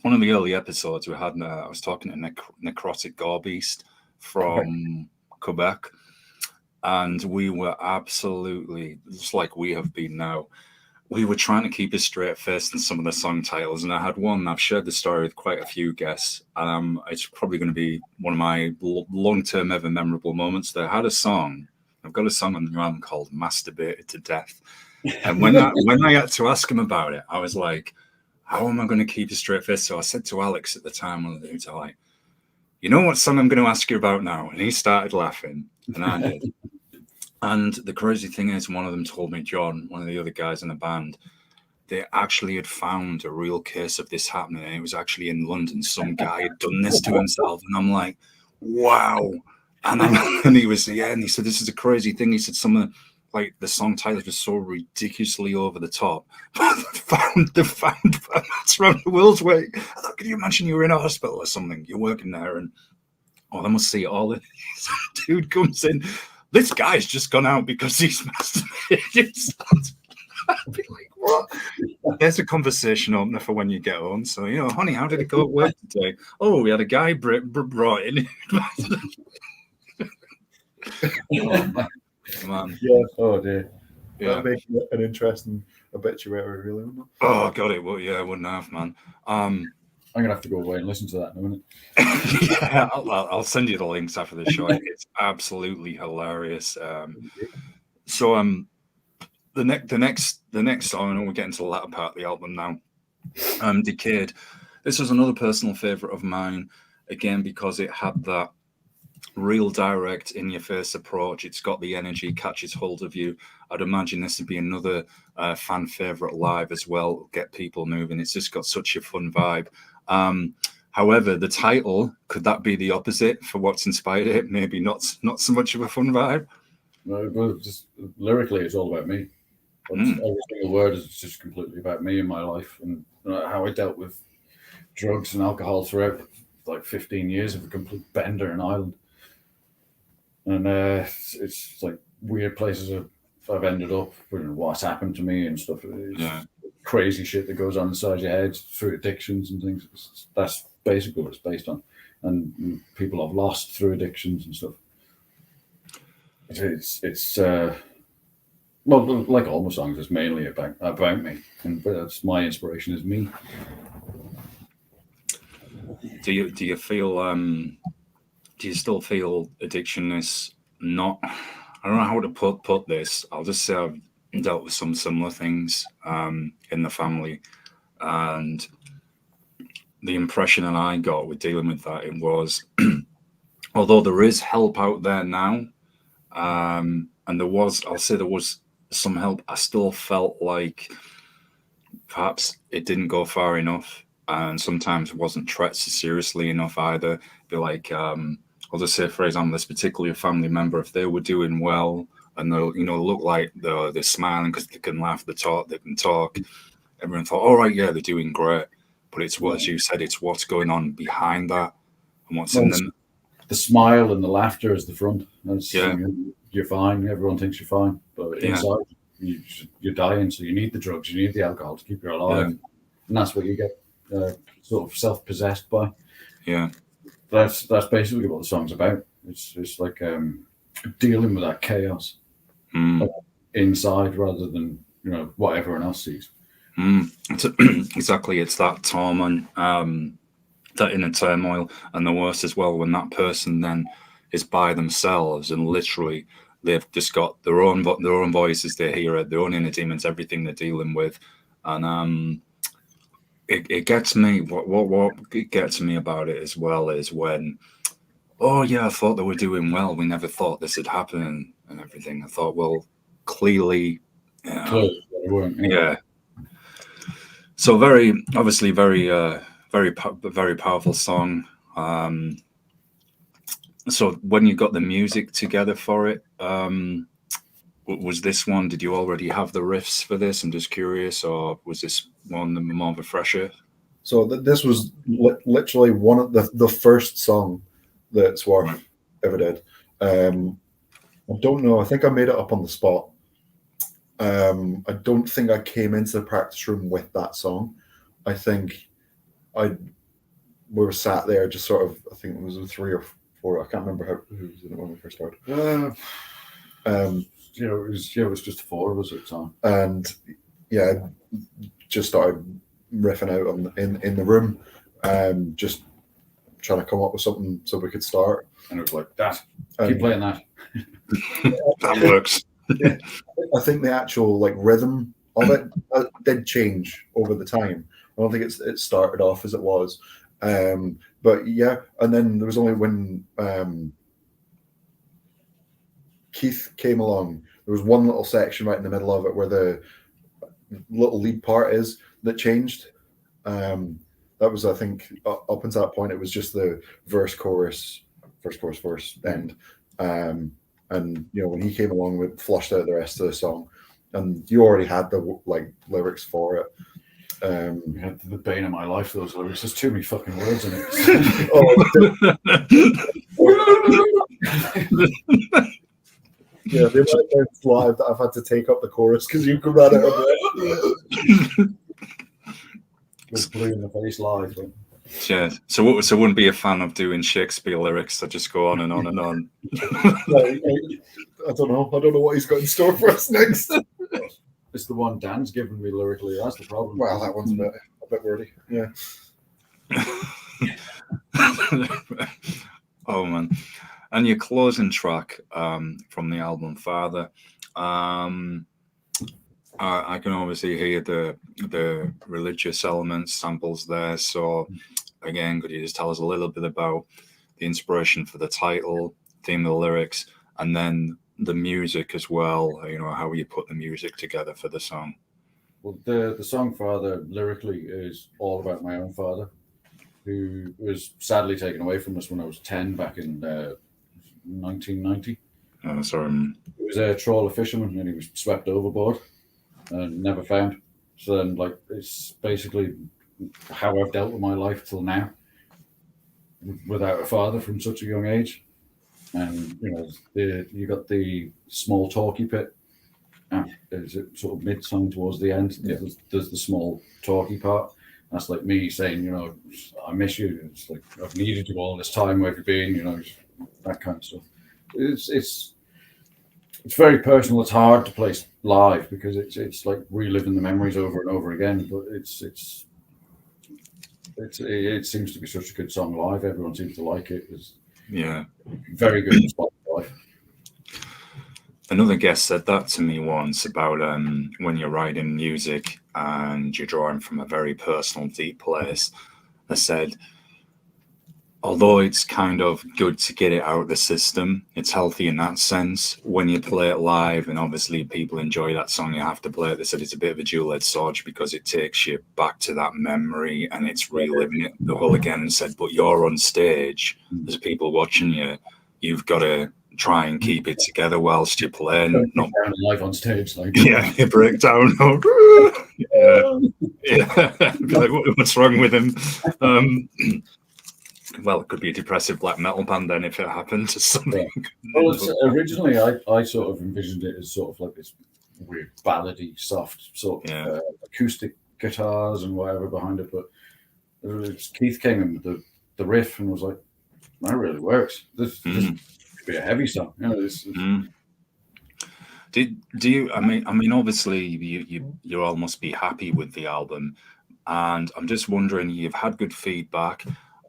One of the early episodes we had, I was talking to Necrotic Gore Beast from Quebec, and we were absolutely, just like we have been now, we were trying to keep a straight face in some of the song titles, and I had one. I've shared the story with quite a few guests, and it's probably going to be one of my long-term ever memorable moments. I've got a song on the new album called "Masturbated to Death," and when I had to ask him about it, I was like, "How am I going to keep a straight face?" So I said to Alex at the time, one of the dudes, I like, "You know what song I'm going to ask you about now?" And he started laughing, and I did. And the crazy thing is, one of them told me, John, one of the other guys in the band, they actually had found a real case of this happening. And it was actually in London. Some guy had done this to himself. And I'm like, wow. And he said, this is a crazy thing. He said, some of the song titles were so ridiculously over the top. They found that's around the world's way. I thought, could you imagine you were in a hospital or something? You're working there and, they must see all of this. Dude comes in. This guy's just gone out because he's masturbated. I'd be like, what? There's a conversation opener for when you get home. So, honey, how did it go at work today? Oh, we had a guy brought in. Man. Yeah. Oh, dear. Yeah. That'd make an interesting obituary, really, wouldn't it? Oh, God, it would. Yeah, it wouldn't have, man. I'm going to have to go away and listen to that in a minute. Yeah, I'll send you the links after the show. It's absolutely hilarious. So the next song, I know we're getting to the latter part of the album now. Decayed. This was another personal favorite of mine, again, because it had that real direct in-your-face approach. It's got the energy, catches hold of you. I'd imagine this would be another fan favorite live as well. Get people moving. It's just got such a fun vibe. However, the title, could that be the opposite for what's inspired it? Maybe not so much of a fun vibe. Well, just lyrically, it's all about me. Every single word is just completely about me and my life and how I dealt with drugs and alcohol throughout 15 years of a complete bender in Ireland. And it's like weird places I've ended up, what's happened to me and stuff. It's crazy shit that goes on inside your head through addictions and things. That's basically what it's based on. And people I've lost through addictions and stuff. It's well, like all my songs, it's mainly about me. And that's my inspiration is me. Do you feel do you still feel addiction is not, I don't know how to put this. I'll just say I've dealt with some similar things in the family, and the impression that I got with dealing with that, it was although there is help out there now, and I'll say there was some help, I still felt like perhaps it didn't go far enough, and sometimes it wasn't treated seriously enough either. Be like, I'll just say, for example, this particular family member, if they were doing well and they'll, look like they're smiling because they can laugh, they can talk, everyone thought, all right, yeah, they're doing great. But it's what, as you said, it's what's going on behind that and what's in them. The smile and the laughter is the front. You're fine. Everyone thinks you're fine, but inside you're dying. So you need the drugs, you need the alcohol to keep you alive, and that's what you get sort of self-possessed by. Yeah, that's basically what the song's about. It's like dealing with that chaos inside rather than what everyone else sees. Exactly, it's that torment, that inner turmoil, and the worst as well when that person then is by themselves and literally they've just got their own voices, they hear it, their own inner demons, everything they're dealing with, and it gets me. What gets me about it as well is when, oh yeah, I thought they were doing well. We never thought this had happened and everything. I thought, well, clearly, Clearly they weren't. Yeah. So very obviously very powerful song. So when you got the music together for it, was this one? Did you already have the riffs for this? I'm just curious, or was this one more of a fresher? So this was literally one of the first song that Swarf ever did. I don't know. I think I made it up on the spot. I don't think I came into the practice room with that song. I think we were sat there just sort of. I think it was a 3 or 4. I can't remember who was in it when we first started. It was just 4 of us at the time, and just started riffing out in the room, just trying to come up with something so we could start. And it was like that. Keep playing that. That works. I think the actual rhythm of it did change over the time. I don't think it started off as it was, but yeah. And then there was only when Keith came along, there was one little section right in the middle of it where the little lead part is that changed. That was, I think, up until that point, it was just the verse, chorus, end. And when he came along, we flushed out the rest of the song, and you already had the lyrics for it. We had the bane of my life, those lyrics. There's too many fucking words in it. Yeah, the amount of times live that I've had to take up the chorus because you come out of it. With blue in the face live. But... Yeah. So wouldn't be a fan of doing Shakespeare lyrics that just go on and on and on. I don't know. I don't know what he's got in store for us next. It's the one Dan's given me lyrically. That's the problem. Well, that one's a bit wordy. Yeah. Oh man. And your closing track from the album Father, I can obviously hear the religious elements, samples there. So again, could you just tell us a little bit about the inspiration for the title, theme of the lyrics, and then the music as well? How you put the music together for the song? Well, the song Father lyrically is all about my own father, who was sadly taken away from us when I was 10 back in 1990. Oh, sorry. He was a trawler fisherman and he was swept overboard and never found. So then, it's basically how I've dealt with my life till now, without a father from such a young age. And you got the small talky pit. Is it sort of mid-song towards the end? Yeah. There's the small talky part. That's like me saying, I miss you. It's like I've needed you all this time. Where have you been? That kind of stuff. It's very personal. It's hard to play live because it's like reliving the memories over and over again. But it seems to be such a good song live. Everyone seems to like it. It's very good live. Another guest said that to me once about when you're writing music and you're drawing from a very personal, deep place. I said, although it's kind of good to get it out of the system, it's healthy in that sense. When you play it live, and obviously people enjoy that song, you have to play it. They said it's a bit of a dual-edged sword because it takes you back to that memory and it's reliving it the whole again. And said, but you're on stage, there's people watching you. You've got to try and keep it together whilst you're playing. Not live on stage, you break down. Be like, what's wrong with him? Well, it could be a depressive black metal band then if it happened to something. Well, originally I sort of envisioned it as sort of like this weird ballady, soft sort of acoustic guitars and whatever behind it. But Keith came in with the riff and was like, that really works. This could be a heavy song. Do you? I mean, obviously, you all must be happy with the album, and I'm just wondering. You've had good feedback.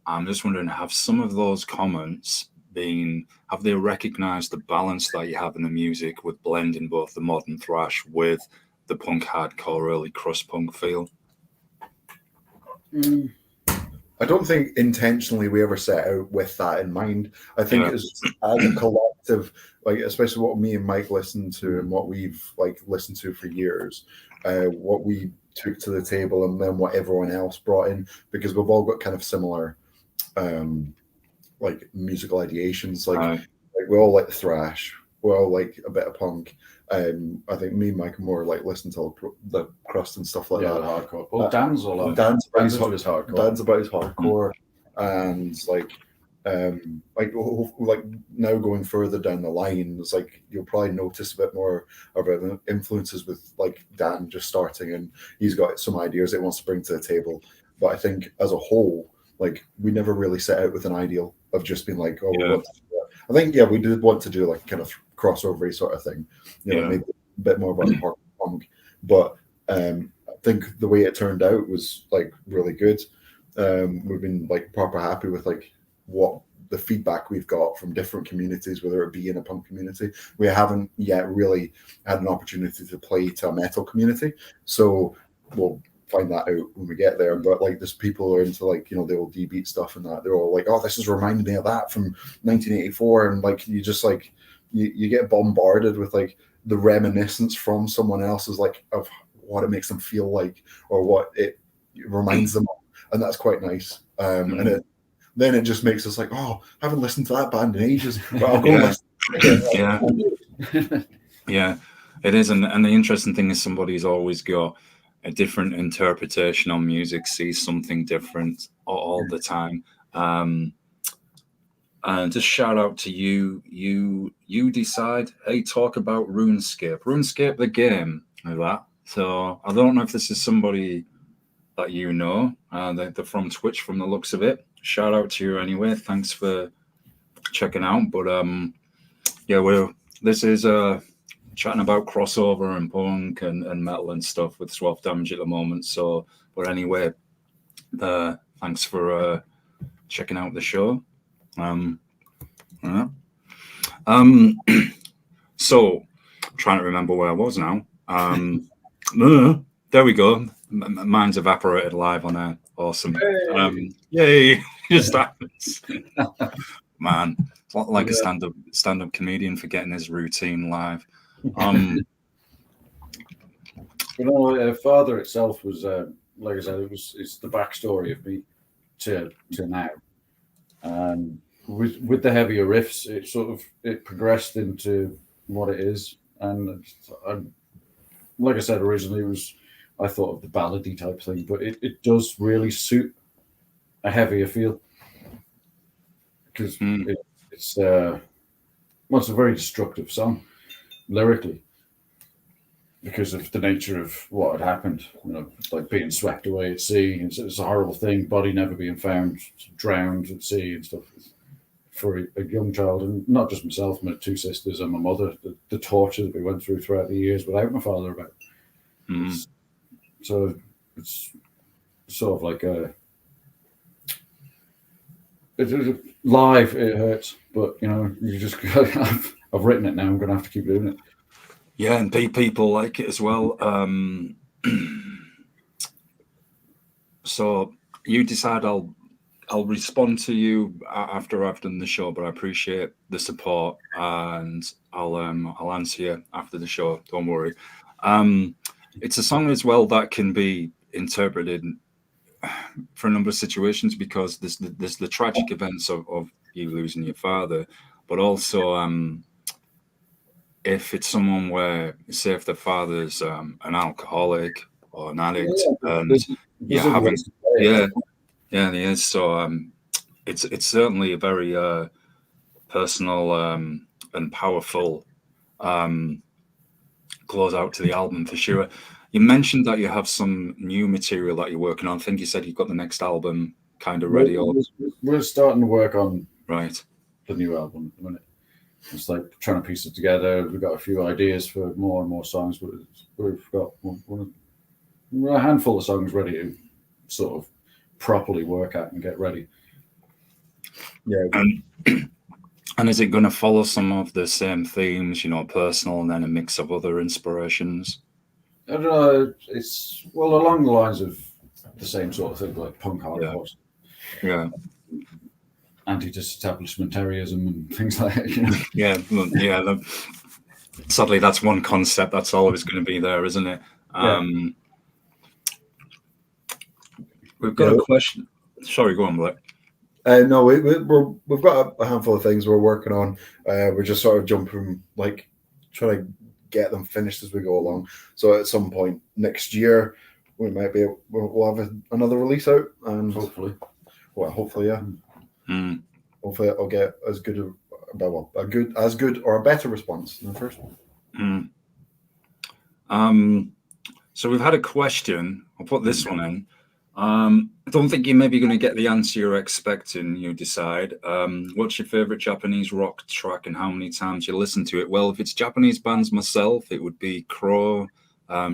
I'm just wondering, have some of those comments have they recognised the balance that you have in the music with blending both the modern thrash with the punk hardcore early crust punk feel? I don't think intentionally we ever set out with that in mind. I think as a collective, especially what me and Mike listened to and what we've listened to for years, what we took to the table and then what everyone else brought in, because we've all got kind of similar like musical ideations. Like we all like the thrash, we all like a bit of punk. I think me and Mike more like listen to the crust and stuff like that. Hardcore. Well, Dan's all over. Dan's about his hardcore. Dan's about his hardcore, and like now going further down the line, it's like you'll probably notice a bit more of influences with like Dan just starting, and he's got some ideas that he wants to bring to the table. But I think as a whole, like we never really set out with an ideal of just being like, oh, we want to do that. I think we did want to do like kind of crossover sort of thing, maybe a bit more about hard punk. But I think the way it turned out was like really good. We've been like proper happy with like what the feedback we've got from different communities, whether it be in a punk community. We haven't yet really had an opportunity to play to a metal community, so we'll find that out when we get there. But like there's people who are into like the old D-beat stuff and that, they're all like, oh, this is reminding me of that from 1984, and like you just like you get bombarded with like the reminiscence from someone else's like of what it makes them feel like or what it reminds them of, and that's quite nice. And then it just makes us like, oh, I haven't listened to that band in ages. But I'll go listen. Yeah, it is. And the interesting thing is somebody's always got a different interpretation on music, sees something different all the time. And just shout out to you. You decide, hey, talk about RuneScape the game, like that. So I don't know if this is somebody that you know. They're from Twitch from the looks of it. Shout out to you anyway. Thanks for checking out. But this is chatting about crossover and punk and metal and stuff with Swarf Damage at the moment. So, but anyway, thanks for checking out the show. So trying to remember where I was now. There we go. Mine's evaporated live on air. Awesome. Hey. Yay. Just happens. Man, like a stand-up comedian for getting his routine live. Father itself was like I said, it's the backstory of me to now. And with the heavier riffs, it progressed into what it is. And like I said originally, I thought of the ballady type thing, but it does really suit a heavier feel because it's a very destructive song lyrically because of the nature of what had happened. Like being swept away at sea. It's a horrible thing. Body never being found, drowned at sea and stuff. For a young child, and not just myself, my two sisters and my mother, the torture that we went through throughout the years without my father about. So it's sort of like it's live. It hurts, but you just I've written it now. I'm going to have to keep doing it. Yeah, and people like it as well. So you decide I'll respond to you after I've done the show, but I appreciate the support, and I'll answer you after the show. Don't worry. It's a song as well that can be interpreted for a number of situations because there's the tragic events of you losing your father, but also if it's someone where, say, if the father's an alcoholic or an addict, and you haven't, yeah, he is. So it's certainly a very personal and powerful close out to the album for sure. You mentioned that you have some new material that you're working on. I think you said you've got the next album kind of ready. We're starting to work on the new album at the minute. It's like trying to piece it together. We've got a few ideas for more and more songs, but we've got a handful of songs ready to sort of properly work at and get ready. Yeah. And is it going to follow some of the same themes, personal, and then a mix of other inspirations? I don't know. It's along the lines of the same sort of thing, like punk hardcore. Yeah. Anti-disestablishmentarianism and things like that. Yeah. Sadly, that's one concept that's always going to be there, isn't it? We've got a question. Sorry, go on, Blake. No, we've got a handful of things we're working on. We're just sort of jumping, like trying to get them finished as we go along. So at some point next year, we might be we'll have another release out, and hopefully, yeah. Mm. Hopefully, I'll get as good as good or a better response than the first one. So we've had a question. I'll put this one in. I don't think you're maybe going to get the answer you're expecting. You decide. What's your favorite Japanese rock track and how many times you listen to it? Well, if it's Japanese bands myself, it would be Crow,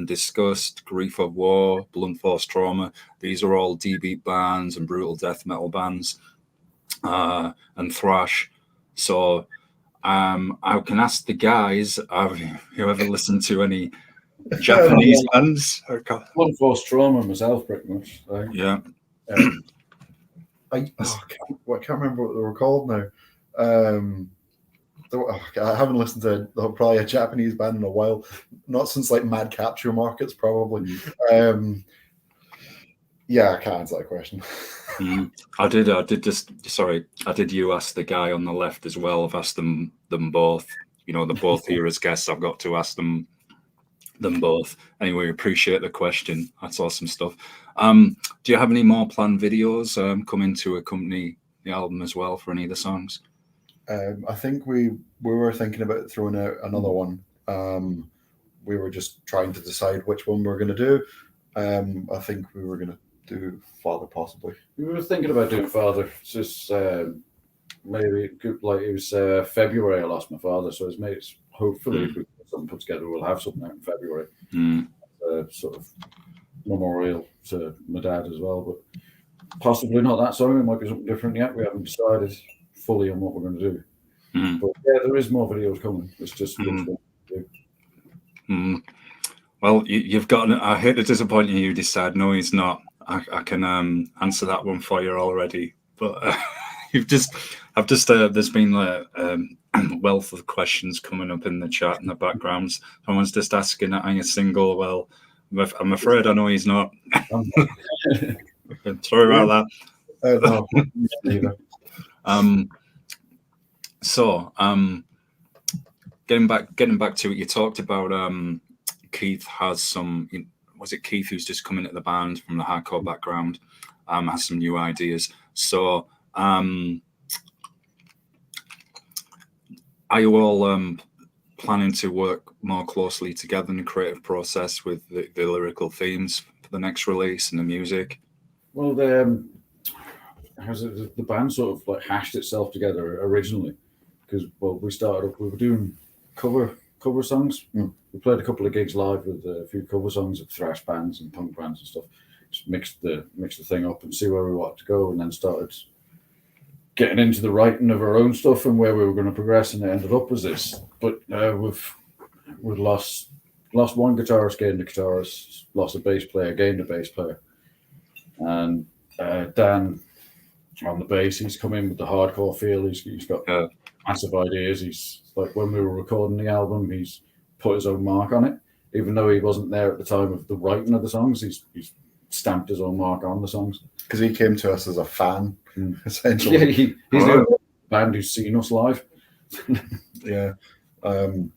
Disgust, Grief of War, Blunt Force Trauma. These are all D-beat bands and brutal death metal bands, and thrash. So I can ask the guys, have you ever listened to any Japanese bands? Blunt Force Trauma myself, pretty much. Yeah. I can't remember what they were called now. I haven't listened to probably a Japanese band in a while, not since like Mad Capture Markets, probably. Yeah, I can't answer that question. I did you ask the guy on the left as well. I've asked them both. You know, they're both here as guests. I've got to ask them both. Anyway, appreciate the question. That's awesome stuff. Do you have any more planned videos coming to accompany the album as well for any of the songs? I think we were thinking about throwing out another one. We were just trying to decide which one we're going to do. I think we were going to do Father, possibly. We were thinking about doing Father. It's just maybe it was February I lost my father, so it's made hopefully if we get something put together, we'll have something out in February. Sort of memorial to my dad as well, but possibly not that song. It might be something different yet. We haven't decided fully on what we're going to do. But yeah, there is more videos coming. It's just which one to do. Well, you've got. I hate to disappoint you. You decide no, he's not. I can answer that one for you already. But there's been a wealth of questions coming up in the chat in the backgrounds. Someone's just asking, are you single? Well, I'm afraid I know he's not. Sorry about that. No. So getting back to it, you talked about Keith has some. Was it Keith who's just coming at the band from the hardcore background? Has some new ideas. So are you all planning to work more closely together in the creative process with the lyrical themes for the next release and the music? Well, the band sort of like hashed itself together originally because we started up, we were doing cover songs. We played a couple of gigs live with a few cover songs of thrash bands and punk bands and stuff. Just mixed the thing up and see where we wanted to go, and then started getting into the writing of our own stuff and where we were going to progress, and it ended up as this. But we've lost one guitarist, gained a guitarist, lost a bass player, gained a bass player, and Dan on the bass, he's come in with the hardcore feel. He's got massive ideas. He's like, when we were recording the album, he's put his own mark on it, even though he wasn't there at the time of the writing of the songs. He's stamped his own mark on the songs because he came to us as a fan, essentially. Yeah, he's the band who's seen us live. Yeah, and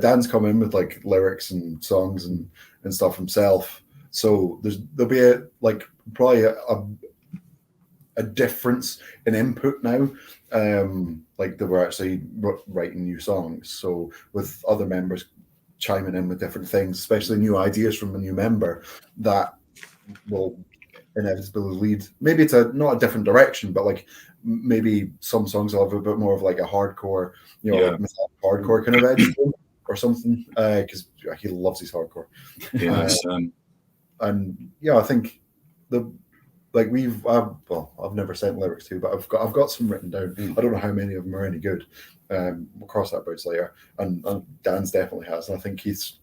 Dan's come in with like lyrics and songs and stuff himself. So there'll be probably a difference in input now. Like they were actually writing new songs. So with other members chiming in with different things, especially new ideas from a new member, that will inevitably lead maybe to not a different direction, but like maybe some songs will have a bit more of like a hardcore, like hardcore kind of edge or something, because he loves his hardcore. And yeah, I think I've never sent lyrics to, but I've got some written down. I don't know how many of them are any good. We'll cross that bridge later. And Dan's definitely has, and I think he's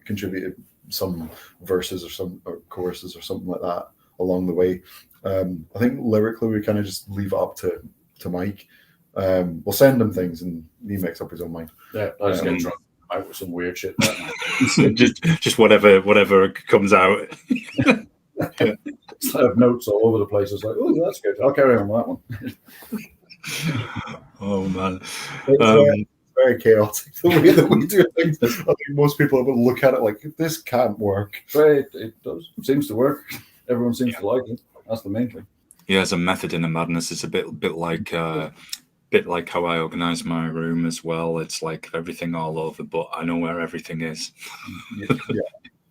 contributed some verses or choruses or something like that along the way. I think lyrically we kind of just leave it up to Mike. We'll send him things and he makes up his own mind. Yeah, I just get drunk out with some weird shit. just whatever comes out. I have notes all over the place. It's like, oh, that's good. I'll carry on with that one. Oh man, It's very chaotic the way that we do things. I think most people will look at it like, this can't work. But it does. It seems to work. Everyone seems to like it. That's the main thing. Yeah, there's a method in the madness. It's a bit like how I organize my room as well. It's like everything all over, but I know where everything is. Yeah.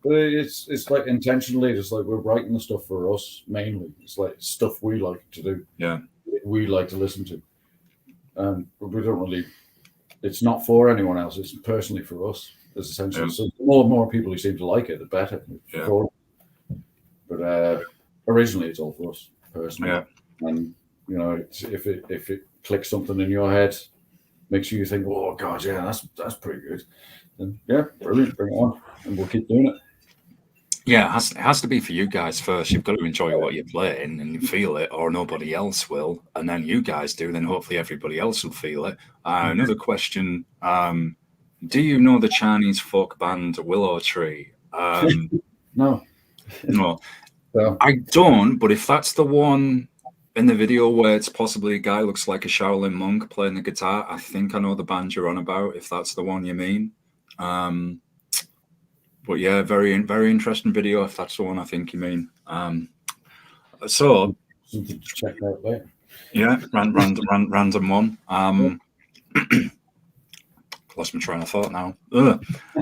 But it's like intentionally, it's like we're writing the stuff for us mainly. It's like stuff we like to do. Yeah. We like to listen to. But we don't really, it's not for anyone else. It's personally for us. It's essentially. Yeah. So the more people who seem to like it, the better. Yeah. But originally it's all for us personally. Yeah. And you know, if it clicks something in your head, makes you think, oh God, yeah, that's pretty good. Then yeah, brilliant, bring it on, and we'll keep doing it. Yeah, it has to be for you guys first. You've got to enjoy what you're playing and you feel it, or nobody else will. And then you guys do, then hopefully everybody else will feel it. Another question, do you know the Chinese folk band Willow Tree? No. No. I don't, but if that's the one in the video where it's possibly a guy looks like a Shaolin monk playing the guitar, I think I know the band you're on about, if that's the one you mean. But yeah, very, very interesting video if that's the one I think you mean. So something to check out later. Yeah, random one. Lost my train of thought now.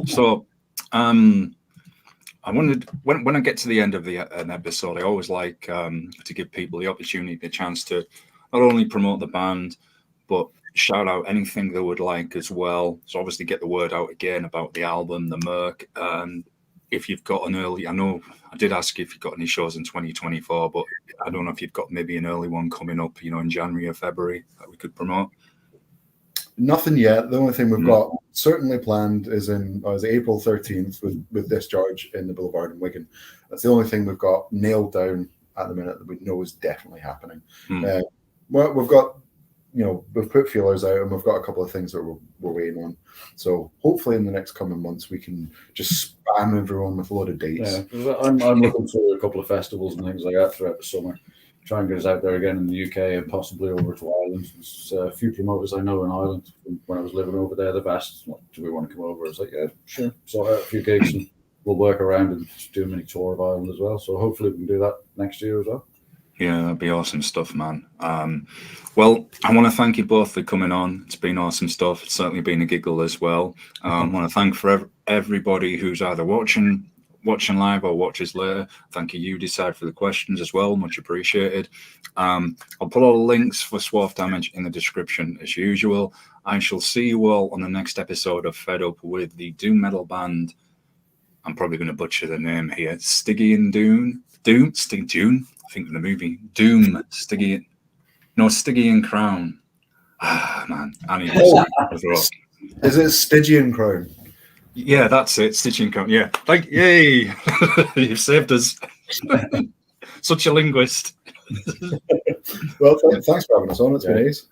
So I wondered when I get to the end of an episode, I always like to give people the opportunity, the chance to not only promote the band, but shout out anything they would like as well. So obviously get the word out again about the album, the Merc. If you've got an early, I know I did ask you if you've got any shows in 2024, but I don't know if you've got maybe an early one coming up, in January or February that we could promote. Nothing yet. The only thing we've got certainly planned is April 13th with Discharge in the Boulevard in Wigan. That's the only thing we've got nailed down at the minute that we know is definitely happening. Well, we've got, we've put feelers out and we've got a couple of things that we're waiting on. So hopefully in the next coming months we can just spam everyone with a load of dates. Yeah, I'm looking for a couple of festivals and things like that throughout the summer. Try and get us out there again in the UK and possibly over to Ireland. There's a few promoters I know in Ireland. When I was living over there, they've asked, do we want to come over? I was like, yeah, sure. Sort out a few gigs and we'll work around and do a mini tour of Ireland as well. So hopefully we can do that next year as well. Yeah, that'd be awesome stuff, man. Well, I want to thank you both for coming on. It's been awesome stuff. It's certainly been a giggle as well. I want to thank for everybody who's either watching live or watches later. Thank you, Decide, for the questions as well. Much appreciated. I'll put all the links for Swarf Damage in the description as usual. I shall see you all on the next episode of Fed Up with the doom metal band. I'm probably going to butcher the name here. Stygian Dune. I think in the movie Doom. Stygian Crown. Man, I need to Is it Stygian Crown? Yeah, that's it. Stygian Crown. Yeah, yay! You've saved us. Such a linguist. Well, thanks for having us on. It's been nice.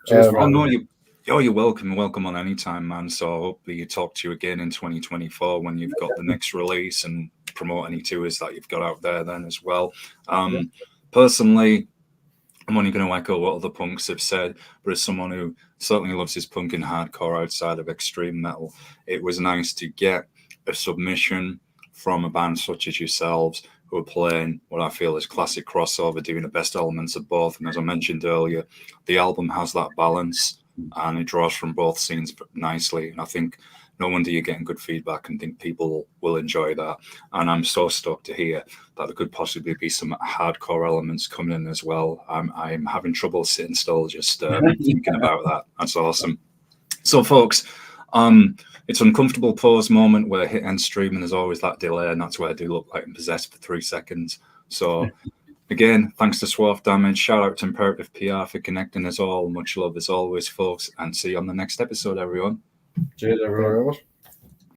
You're welcome. Welcome on any time, man. So hopefully you talk to you again in 2024 when you've got the next release and promote any tours that you've got out there then as well. Personally, I'm only going to echo what other punks have said, but as someone who certainly loves his punk and hardcore outside of extreme metal, it was nice to get a submission from a band such as yourselves who are playing what I feel is classic crossover, doing the best elements of both. And as I mentioned earlier, the album has that balance and it draws from both scenes nicely. And I think no wonder you're getting good feedback and think people will enjoy that. And I'm so stoked to hear that there could possibly be some hardcore elements coming in as well. I'm having trouble sitting still just thinking about that. That's awesome. So, folks, it's an uncomfortable pause moment where I hit end stream and there's always that delay, and that's where I do look like I'm possessed for 3 seconds. So, again, thanks to Swarf Damage. Shout out to Imperative PR for connecting us all. Much love as always, folks, and see you on the next episode, everyone. Cheers, everyone.